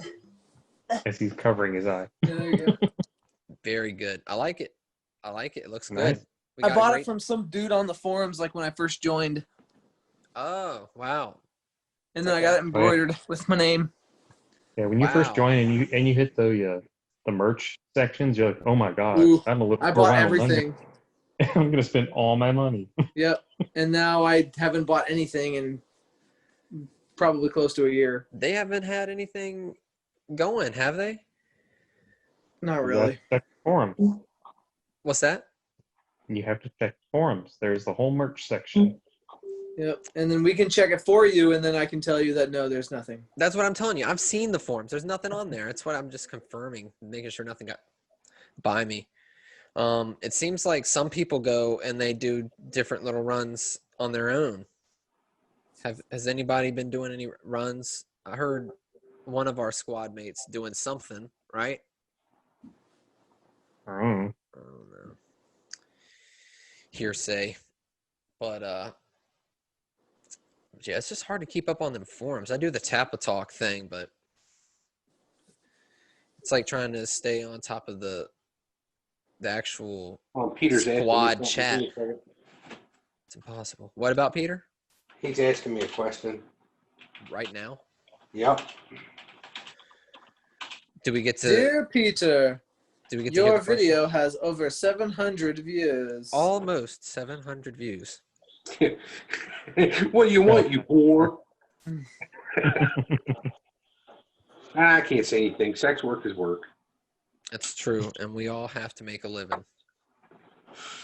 D: As he's covering his eye.
E: Yeah, there you go.
B: Very good. I like it. It looks
D: Nice.
B: good.
E: I bought it from some dude on the forums like when I first joined.
B: Oh, wow.
E: And then I got it embroidered with my name.
D: Yeah, when you first join and you hit the merch sections, you're like, oh my god,
E: Ooh,
D: I'm a little.
E: I bought everything.
D: I'm gonna spend all my money.
E: Yep. And now I haven't bought anything in probably close to a year.
B: They haven't had anything going, have they?
E: Not really.
D: Check the forums.
B: What's that?
D: You have to check forums. There's the whole merch section.
E: Yep. And then we can check it for you, and then I can tell you that no, there's nothing.
B: That's what I'm telling you. I've seen the forums. There's nothing on there. It's what I'm just confirming, making sure nothing got by me. It seems like some people go and they do different little runs on their own. Has anybody been doing any runs? I heard one of our squad mates doing something, right?
D: I don't know.
B: I don't know. Hearsay. But yeah, it's just hard to keep up on them forums. I do the Tappa Talk thing, but it's like trying to stay on top of the actual
C: Peter's
B: squad chat. It's impossible. What about Peter?
C: He's asking me a question.
B: Right now?
C: Yep.
B: Do we get to
E: Dear Peter,
B: hear
E: your
B: the first
E: video
B: one?
E: has over 700 views.
B: Almost 700 views.
C: What do you want, you whore? I can't say anything. Sex work is work.
B: That's true, and we all have to make a living.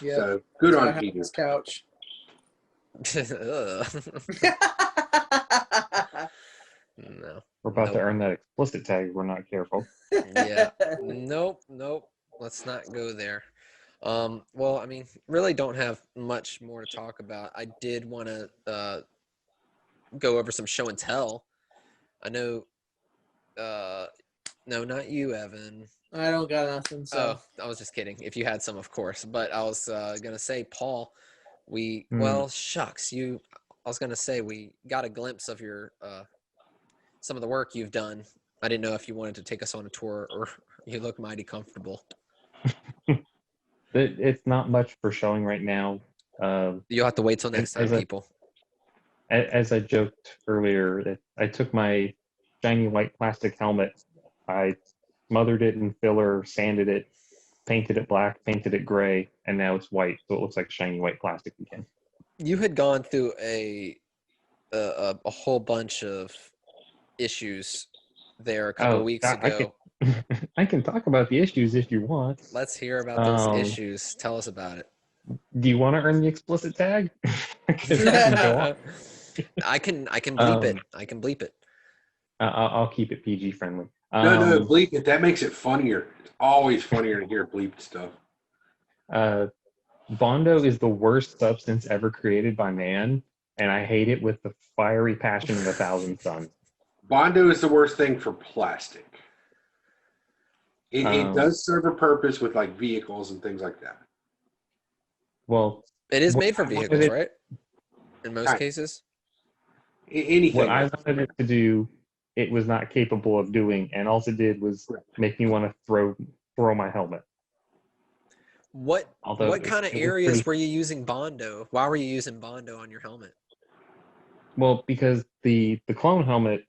E: Yep.
C: So good
E: So I
C: on
E: have
C: Peter.
E: this couch.
B: Ugh. No.
D: We're about to
B: Nope.
D: earn that explicit tag if we're not careful.
B: Yeah. Nope. Let's not go there. Well, I mean, really don't have much more to talk about. I did want to go over some show and tell. I know no, not you, Evan.
E: I don't got nothing. So
B: Oh, I was just kidding. If you had some, of course. But I was gonna say, Paul,
D: Hmm.
B: well, shucks, I was gonna say we got a glimpse of your some of the work you've done. I didn't know if you wanted to take us on a tour, or you look mighty comfortable.
D: It's not much for showing right now.
B: You'll have to wait till next time,
D: As I-
B: people.
D: As I joked earlier, that I took my shiny white plastic helmet, I smothered it in filler, sanded it, painted it black, painted it gray, and now it's white, so it looks like shiny white plastic again.
B: You had gone through a whole bunch of issues there a couple weeks ago.
D: I can talk about the issues if you want.
B: Let's hear about those issues. Tell us about it.
D: Do you want to earn the explicit tag? 'Cause I can go on.
B: I can bleep it. I can bleep it.
D: I'll keep it PG friendly.
C: No, bleep it. That makes it funnier. It's always funnier to hear bleeped stuff.
D: Bondo is the worst substance ever created by man, and I hate it with the fiery passion of 1,000 suns.
C: Bondo is the worst thing for plastic. It does serve a purpose with like vehicles and things like that.
D: Well,
B: It is
D: what
B: made for
D: I wanted
B: vehicles,
D: it-
B: right? In most
C: Right.
B: cases.
C: Anything.
D: what I wanted it to do, it was not capable of doing, and all it did was make me want to throw my helmet.
B: What
D: Although
B: what kind of
D: it was
B: areas
D: pretty-
B: were you using Bondo? Why were you using Bondo on your helmet?
D: Well, because the clone helmet,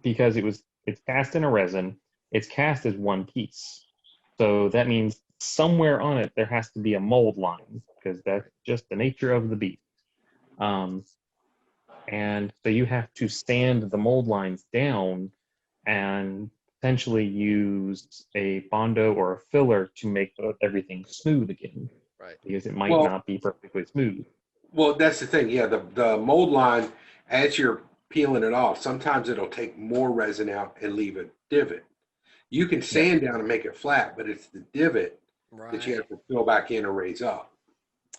D: because it's cast in a resin, it's cast as one piece. So that means somewhere on it there has to be a mold line, because that's just the nature of the beast. And so you have to sand the mold lines down and potentially use a Bondo or a filler to make everything smooth again,
B: Right.
D: because it might
C: Well-
D: not be perfectly smooth.
C: Well, that's the thing. Yeah, the mold line, as you're peeling it off, sometimes it'll take more resin out and leave a divot. You can sand down and make it flat, but it's the divot that you
B: Right.
C: have to fill back in or raise up.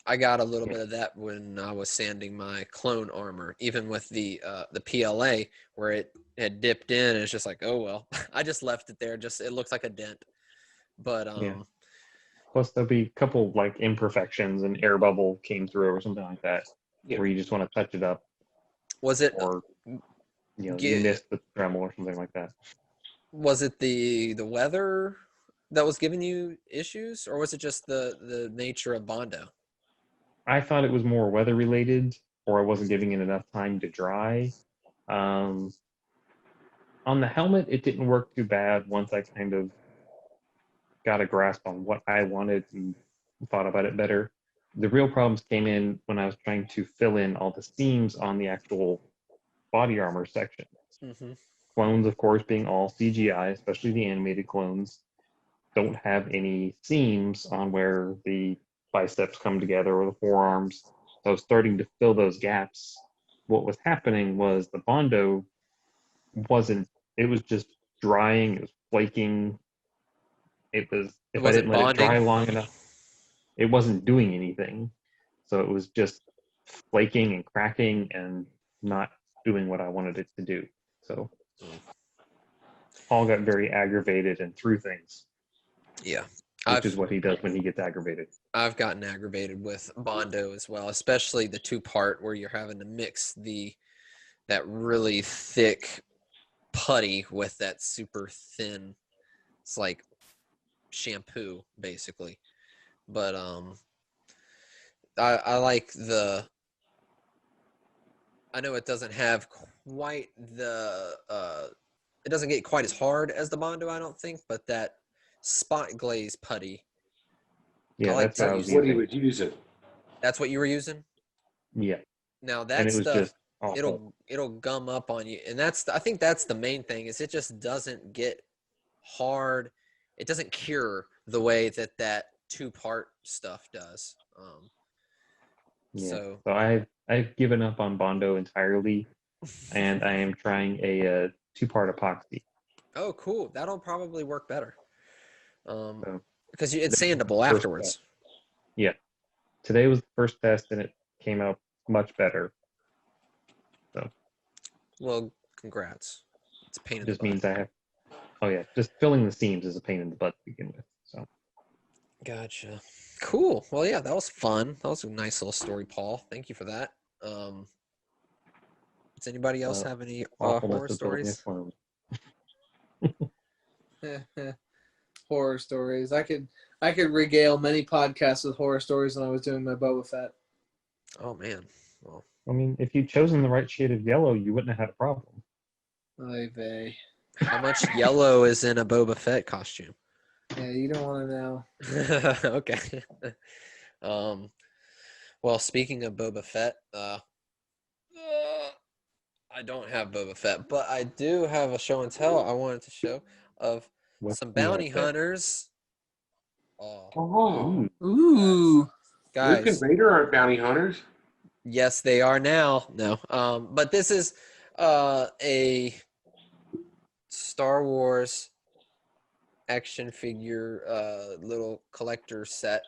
B: I got a little bit of that when I was sanding my clone armor, even with the PLA where it had dipped in. And it's just like, oh well, I just left it there. Just it looks like a dent, but
D: Yeah. Plus, there'll be a couple like imperfections, and air bubble came through or something like that,
C: Yeah.
D: where you just want to touch it up,
B: was it
D: or you
B: Ge-
D: missed the Dremel or something like that.
B: was it the weather that was giving you issues, or was it just the nature of Bondo?
D: I thought it was more weather related, or I wasn't giving it enough time to dry. On the helmet, it didn't work too bad once I kind of got a grasp on what I wanted and thought about it better. The real problems came in when I was trying to fill in all the seams on the actual body armor section.
B: Mm-hmm.
D: Clones, of course, being all CGI, especially the animated clones, don't have any seams on where the biceps come together or the forearms. So I was starting to fill those gaps. What was happening was the Bondo it was just drying, it was flaking. If I
B: wasn't
D: didn't let it dry
B: bonding?
D: long enough, it wasn't doing anything. So it was just flaking and cracking and not doing what I wanted it to do. So Paul got very aggravated and threw things,
B: Yeah,
D: which is what he does when he gets aggravated.
B: I've gotten aggravated with Bondo as well, especially the two-part where you're having to mix that really thick putty with that super thin. It's like shampoo basically, but I like I know it doesn't have quite it doesn't get quite as hard as the Bondo, I don't think, but that spot glaze putty,
D: Yeah,
B: I like
D: that's what I was
C: That's what he
D: using.
C: was using.
B: that's what you were using?
D: Yeah,
B: Now
D: and
B: that
D: it was
B: stuff,
D: just awful.
B: it'll gum up on you, and I think that's the main thing is it just doesn't get hard. It doesn't cure the way that 2-part stuff does.
D: Yeah.
B: So
D: So I've given up on Bondo entirely, and I am trying a 2-part epoxy.
B: oh, cool. That'll probably work better.
D: So
B: Because it's
D: today was the
B: sandable
D: first
B: afterwards.
D: test. Yeah. Today was the first test, and it came out much better. So
B: Well, congrats. It's a pain
D: it
B: in the
D: just
B: butt.
D: means I have. Oh yeah, just filling the seams is a pain in the butt to begin with. So
B: Gotcha. Cool. Well, yeah, that was fun. That was a nice little story, Paul. Thank you for that. Does anybody else have any horror
D: awfulness of building a
B: stories?
D: clone.
E: Horror stories. I could regale many podcasts with horror stories when I was doing my Boba Fett.
B: Oh man. Well,
D: I mean, if you'd chosen the right shade of yellow, you wouldn't have had a problem.
E: Oy vey.
B: how much yellow is in a Boba Fett costume?
E: Yeah, you don't want to know.
B: Okay. Well, speaking of Boba Fett, I don't have Boba Fett, but I do have a show and tell I wanted to show of
D: What
B: some
D: do you have
B: bounty
D: there?
B: hunters. Oh,
C: Oh,
E: Ooh.
C: Luke and
B: guys,
C: Vader aren't bounty hunters.
B: yes, they are now. No, but this is a Star Wars action figure little collector set,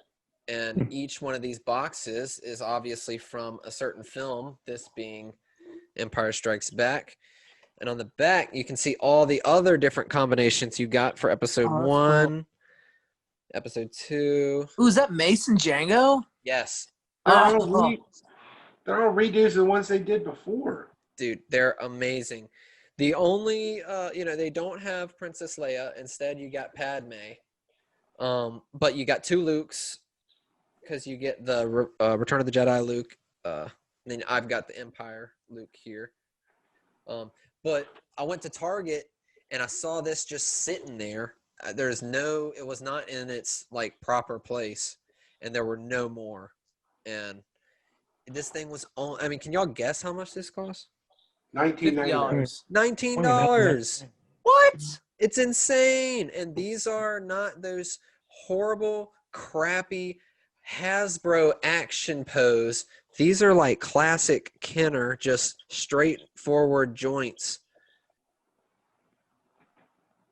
B: and each one of these boxes is obviously from a certain film, this being Empire Strikes Back. And on the back you can see all the other different combinations you got for episode
E: Oh, that's
B: 1, episode 2.
E: Ooh, is that Mason Django?
B: Yes,
C: They're all,
E: Oh,
C: they're all redos of the ones they did before.
B: dude, they're amazing. The only they don't have Princess Leia. Instead you got Padme. But you got 2 Lukes, because you get the Return of the Jedi Luke, and then I've got the Empire Luke here. But I went to Target and I saw this just sitting there. It was not in its like proper place, and there were no more. And this thing was on. I mean, can y'all guess how much this cost?
C: $19.99.
E: $50.
B: $19.
E: What?
B: It's insane. And these are not those horrible, crappy Hasbro action pose. These are like classic Kenner, just straightforward joints.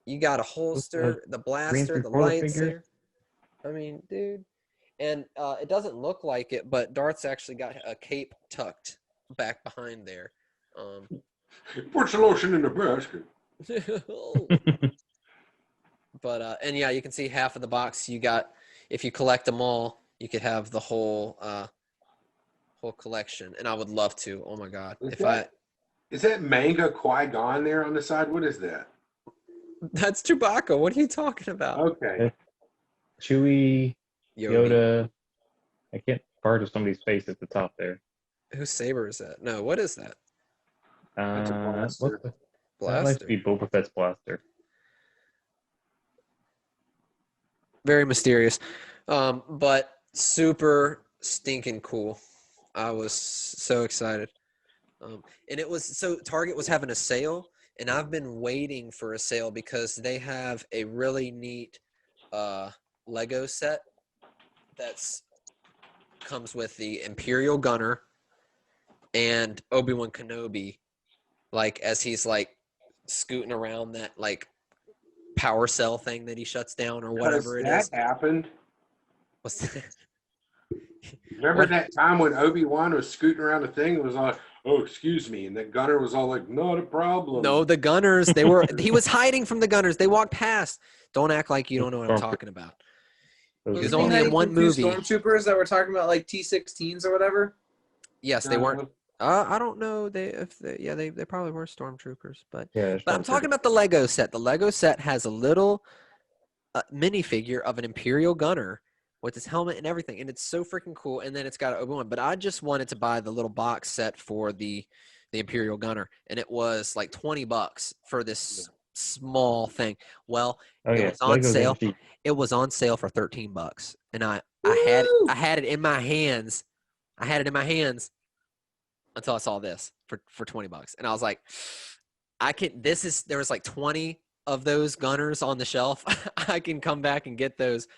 B: You got a holster, the blaster, the
D: 3
B: lights
D: figures?
B: there. I mean, dude. And it doesn't look like it, but Darth's actually got a cape tucked back behind there.
C: Put the lotion in the basket.
B: But and yeah, you can see half of the box you got. If you collect them all, you could have the whole collection, and I would love to. Oh my god!
C: Is that manga Qui-Gon there on the side? What is that?
B: That's Chewbacca. What are you talking about?
C: Okay.
D: Chewie,
B: Yoda.
D: Yoda. I can't part of somebody's face at the top there.
B: Whose saber is that? No, what is that?
C: That's a blaster.
D: That likes to be Boba Fett's blaster.
B: Very mysterious, but super stinking cool. I was so excited, and it was so Target was having a sale, and I've been waiting for a sale because they have a really neat Lego set that's comes with the Imperial Gunner and Obi-Wan Kenobi, like as he's like scooting around that like power cell thing that he shuts down or whatever it is.
C: That happened.
B: What's that?
C: Remember
B: What?
C: that time when Obi-Wan was scooting around the thing and was like, "Oh, excuse me," and the gunner was all like, "Not a problem."
B: No, the gunners, he was hiding from the gunners. They walked past. Don't act like you don't know what I'm talking about.
D: Those
B: He was
D: are
B: only
E: How
B: in
E: you
B: one
E: confuse
B: movie.
E: Stormtroopers that were talking about like T-16s or whatever.
B: Yes, they weren't. I don't know. They probably were stormtroopers, but
D: Yeah,
B: but I'm talking about the Lego set. The Lego set has a little minifigure of an Imperial gunner with his helmet and everything, and it's so freaking cool. And then it's got an Obi-Wan. But I just wanted to buy the little box set for the Imperial gunner, and it was like $20 for this small thing. Well,
D: Oh
B: it
D: yeah,
B: was on
D: Legos
B: sale.
D: ain't cheap.
B: It was on sale for $13, and I had it in my hands. I had it in my hands. until I saw this for $20, and I was like, there was like 20 of those gunners on the shelf. I can come back and get those,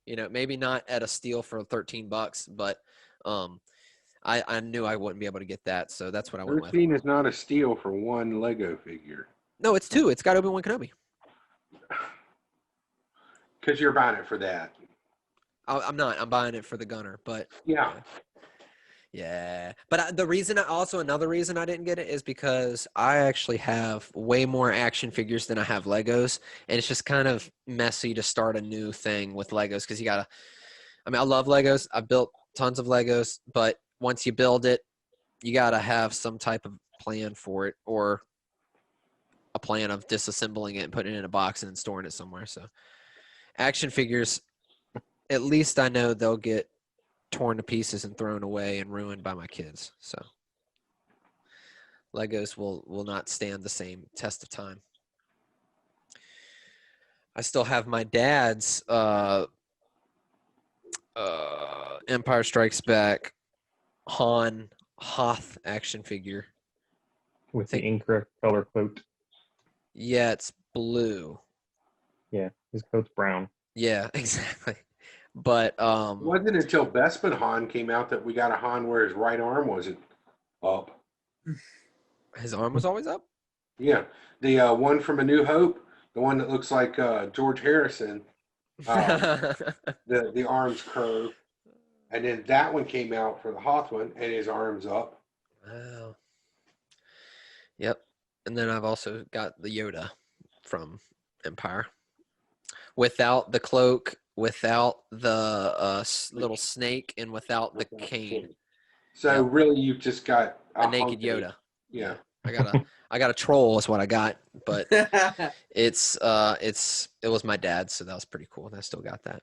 B: maybe not at a steal for $13, but I knew I wouldn't be able to get that, so that's what I went with.
C: 13 is not a steal for one Lego figure.
B: No, it's 2. It's got Obi-Wan Kenobi.
C: Because you're buying it for that.
B: I'm not. I'm buying it for the gunner, but
C: Yeah.
B: yeah. But another reason I didn't get it is because I actually have way more action figures than I have Legos, and it's just kind of messy to start a new thing with Legos because I love Legos. I've built tons of Legos, but once you build it, you gotta have some type of plan for it, or a plan of disassembling it and putting it in a box and then storing it somewhere. So action figures, at least I know they'll get torn to pieces and thrown away and ruined by my kids. So Legos will not stand the same test of time. I still have my dad's Empire Strikes Back Han Hoth action figure.
D: With the incorrect color coat.
B: Yeah, it's blue.
D: Yeah, his coat's brown.
B: Yeah, exactly. But
C: It wasn't until Bespin Han came out that we got a Han where his right arm wasn't up.
B: his arm was always up?
C: Yeah. The one from A New Hope, the one that looks like George Harrison, the arms curve. And then that one came out for the Hoth one, and his arm's up.
B: Wow. Yep. And then I've also got the Yoda from Empire. Without the cloak, without the little snake, and without the cane.
C: So
B: Yep.
C: really, you've just got
B: A naked
C: hunky.
B: Yoda.
C: Yeah.
B: I got a troll is what I got, but it was my dad's, so that was pretty cool. And I still got that.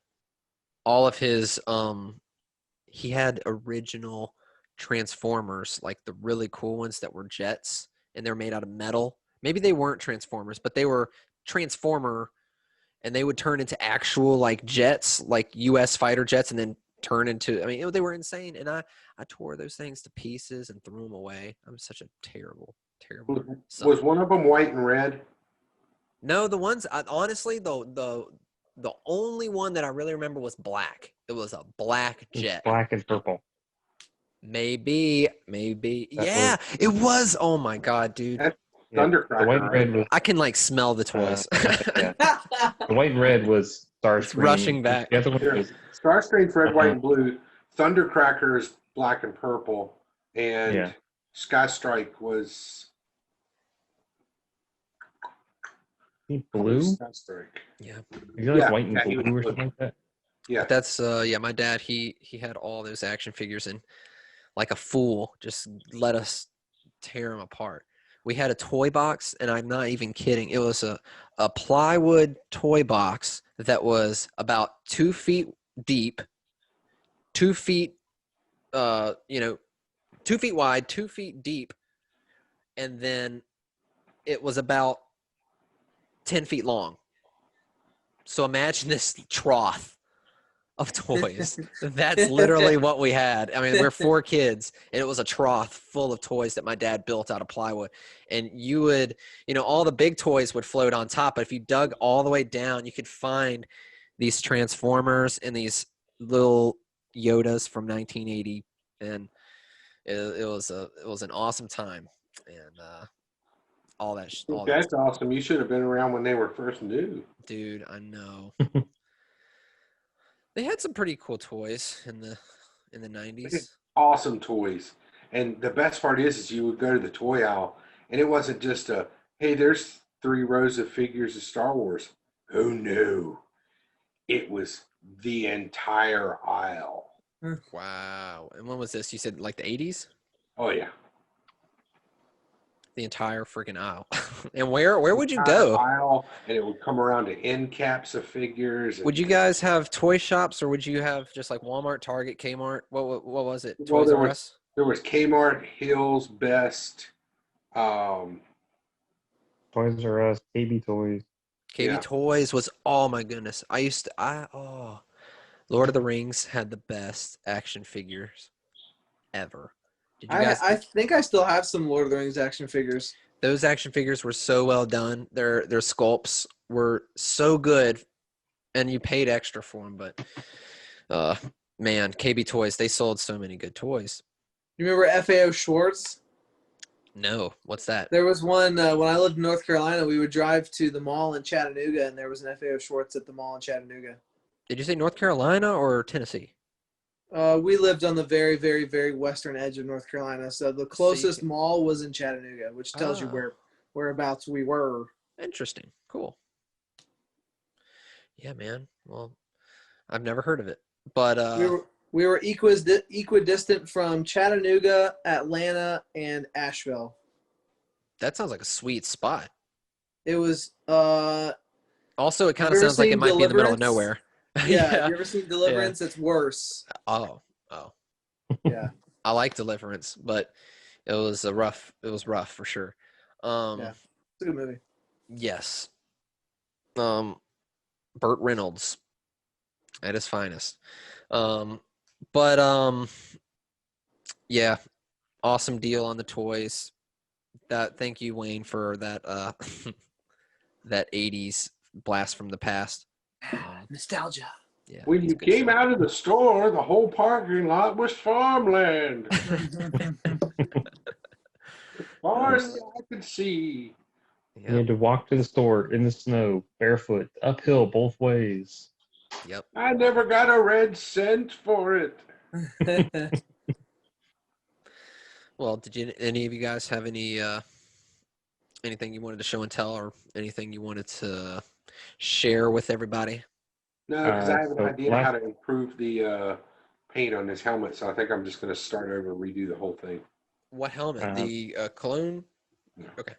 B: All of his he had original Transformers, like the really cool ones that were jets, and they're made out of metal. Maybe they weren't Transformers, but they were Transformer, and they would turn into actual like jets, like US fighter jets, and then turn into, they were insane. And I tore those things to pieces and threw them away. I'm such a terrible son.
C: Was one of them white and red?
B: No, the ones, honestly, the only one that I really remember was black. It was a black jet.
D: Black and purple.
B: Maybe. Yeah, it was. Oh my God, dude.
C: That's
D: Yeah,
C: Thundercracker.
D: the white and red was
B: I can like smell the toys.
D: yeah. The white and red was Starscream.
B: rushing back.
D: The other one was
C: Starscream's red, white, and blue. Thundercracker's black and purple. And
D: Yeah.
C: Sky Strike was
D: blue.
C: Sky Strike.
B: Yeah.
D: Is it like
C: Yeah,
D: white and
C: yeah, he was
D: blue or
C: blue.
D: something like that?
C: Yeah.
B: That's my dad, he had all those action figures, and like a fool just let us tear them apart. We had a toy box, and I'm not even kidding. It was a plywood toy box that was about 2 feet deep, 2 feet 2 feet wide, 2 feet deep, and then it was about 10 feet long. So imagine this trough of toys. That's literally what we had. We're 4 kids, and it was a trough full of toys that my dad built out of plywood. And you would, all the big toys would float on top, but if you dug all the way down, you could find these Transformers and these little Yodas from 1980, and it was an awesome time. And all that.
C: That's awesome. You should have been around when they were first new.
B: Dude, I know. They had some pretty cool toys in the 90s.
C: Awesome toys. And the best part is you would go to the toy aisle, and it wasn't just hey, there's 3 rows of figures of Star Wars. Oh, no. It was the entire aisle.
B: Wow. And when was this? You said like the 80s?
C: Oh, yeah.
B: The entire freaking aisle. And where would you go?
C: Aisle, and it would come around to end caps of figures.
B: Would you guys have toy shops, or would you have just like Walmart, Target, Kmart? What was it?
C: Well,
B: Toys R Us?
C: There was Kmart, Hills, Best.
D: Toys R Us, KB Toys.
B: KB
C: Yeah.
B: Toys was, oh my goodness. Lord of the Rings had the best action figures ever. Did you guys?
E: I think I still have some Lord of the Rings action figures.
B: Those action figures were so well done. Their sculpts were so good, and you paid extra for them. But man, KB Toys, they sold so many good toys.
E: You remember FAO Schwartz?
B: No, what's that?
E: There was one when I lived in North Carolina. We would drive to the mall in Chattanooga, and there was an FAO Schwartz at the mall in Chattanooga.
B: Did you say North Carolina or Tennessee?
E: We lived on the very, very, very western edge of North Carolina, so the closest mall was in Chattanooga, which tells you whereabouts we were.
B: Interesting. Cool. Yeah, man. Well, I've never heard of it, but
E: we were equidistant from Chattanooga, Atlanta, and Asheville.
B: that sounds like a sweet spot.
E: It was.
B: Also, it kind of
E: Have you ever
B: sounds like it
E: seen
B: might be in the middle of
E: Deliverance?
B: nowhere.
E: Yeah, have you ever seen Deliverance? It's worse.
B: Oh.
E: Yeah.
B: I like Deliverance, but it was rough for sure.
E: Yeah. It's a good movie.
B: Yes. Burt Reynolds at his finest. Yeah, awesome deal on the toys. Thank you, Wayne, for that that 80s blast from the past.
E: Nostalgia.
B: Yeah.
C: When
B: it's
C: you
B: good
C: came
B: stuff.
C: out of the store, the whole parking lot was farmland. Far as the eye could see.
D: You
B: Yep.
D: had to walk to the store in the snow, barefoot, uphill both ways.
B: Yep.
C: I never got a red cent for it.
B: Well, did any of you guys have any anything you wanted to show and tell, or anything you wanted to share with everybody?
C: No, because I have an
D: So
C: idea how to improve the paint on this helmet, so I think I'm just going to start over and redo the whole thing.
B: What helmet?
D: Uh,
B: The cologne?
C: Yeah.
B: Okay.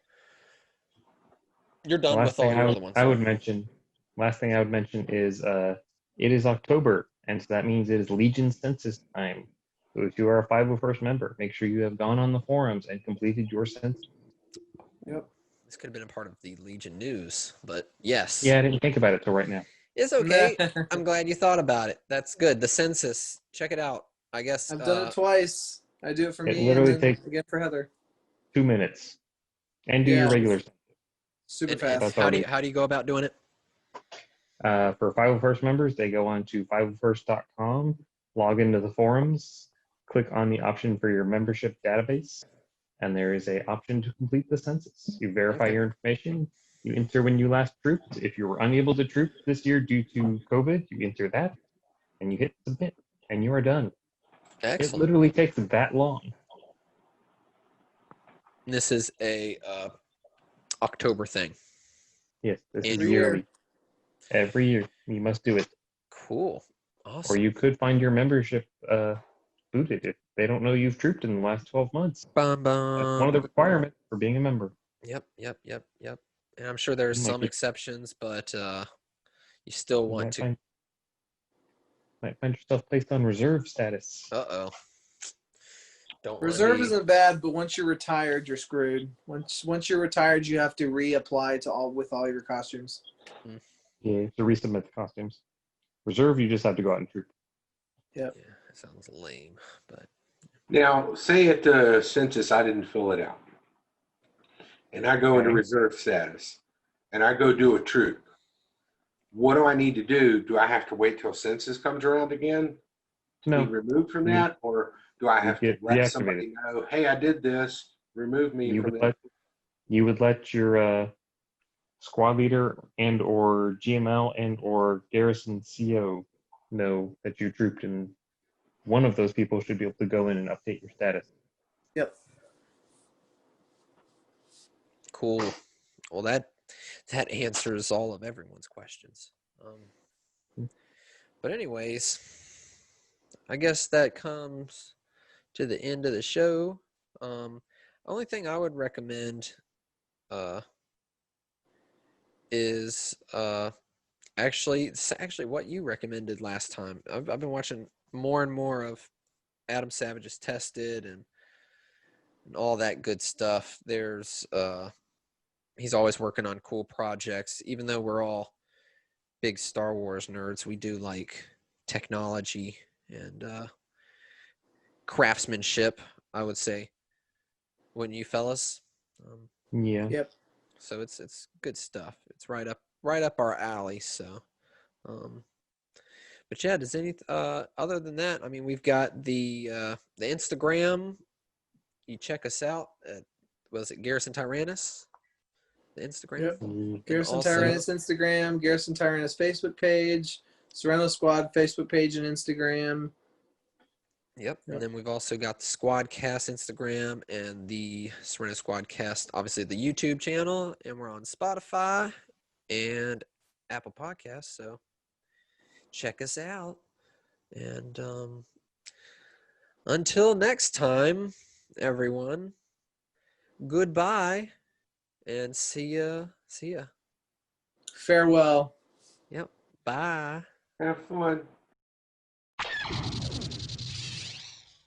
B: You're done
D: last
B: with all
D: thing
B: your other ones.
D: I would mention. Last thing I would mention is it is October, and so that means it is Legion census time. So if you are a 501st member, make sure you have gone on the forums and completed your census.
E: Yep.
B: This could have been a part of the Legion news, but yes.
D: Yeah, I didn't think about it till right now.
B: It's okay. I'm glad you thought about it. That's good. The census. Check it out. I guess
E: I've done it twice. I do it for
D: It
E: me
D: literally
E: and then
D: takes
E: again for Heather.
D: 2 minutes, and do
E: Yeah.
D: your regular census.
E: Super
B: and
E: fast.
D: That's
B: how
D: all
B: do
D: it
B: you go about doing it?
D: For 501st members, they go on to 501st.com, log into the forums, click on the option for your membership database, and there is a option to complete the census. You verify
B: Okay.
D: your information. You enter when you last trooped. If you were unable to troop this year due to COVID, you enter that, and you hit submit, and you are done. It
B: Excellent.
D: literally takes that long.
B: This is a October thing.
D: Yes, this is
B: Annual.
D: yearly. Every year, you must do it.
B: Cool.
D: Or
B: Awesome.
D: you could find your membership booted if they don't know you've trooped in the last 12 months.
B: Bum,
D: That's one of the requirements for being a member.
B: Yep. And I'm sure there's
D: You might
B: some
D: be-
B: exceptions, but you still
D: You
B: want to.
D: might find yourself placed on reserve status.
B: Uh-oh. Don't
E: Reserve
B: want to be.
E: isn't bad, but once you're retired, you're screwed. Once you're retired, you have to reapply to all your costumes.
D: Yeah, to resubmit the costumes. Reserve, you just have to go out and troop.
B: Yeah, that sounds lame, but
C: Now, say at the census I didn't fill it out, and I go into
D: Okay.
C: reserve status, and I go do a troop. What do I need to do? Do I have to wait till census comes around again to
D: No,
C: be removed from
D: You-
C: that, or do I have to
D: get
C: let
D: reactivated.
C: somebody know, hey, I did this, remove me
D: you
C: from
D: would
C: that?
D: let your squad leader and or GML and or garrison CO know that you trooped, and one of those people should be able to go in and update your status.
E: Yep.
B: cool. Well, that answers all of everyone's questions. But anyways, I guess that comes to the end of the show. Only thing I would recommend is actually what you recommended last time. I've been watching more and more of Adam Savage's Tested and all that good stuff. There's he's always working on cool projects. Even though we're all big Star Wars nerds, we do like technology and craftsmanship. I would say. Wouldn't you, fellas?
D: Yeah.
E: Yep.
B: So it's good stuff. It's right up our alley. So, but yeah, does any other than that? I mean, we've got the Instagram. You check us out at, was it Garrison Tyrannus? The Instagram.
E: Yep.
D: Mm,
E: Garrison
B: also-
E: Tyrannus Instagram, Garrison Tyrannus Facebook page, Serenno Squad Facebook page and Instagram.
B: Yep.
E: Yep.
B: And then we've also got the Squadcast Instagram and the Serenno Squadcast, obviously the YouTube channel, and we're on Spotify and Apple Podcasts. So check us out. And until next time, everyone, goodbye and see ya. See ya.
E: Farewell.
B: Yep. Bye.
C: Have fun.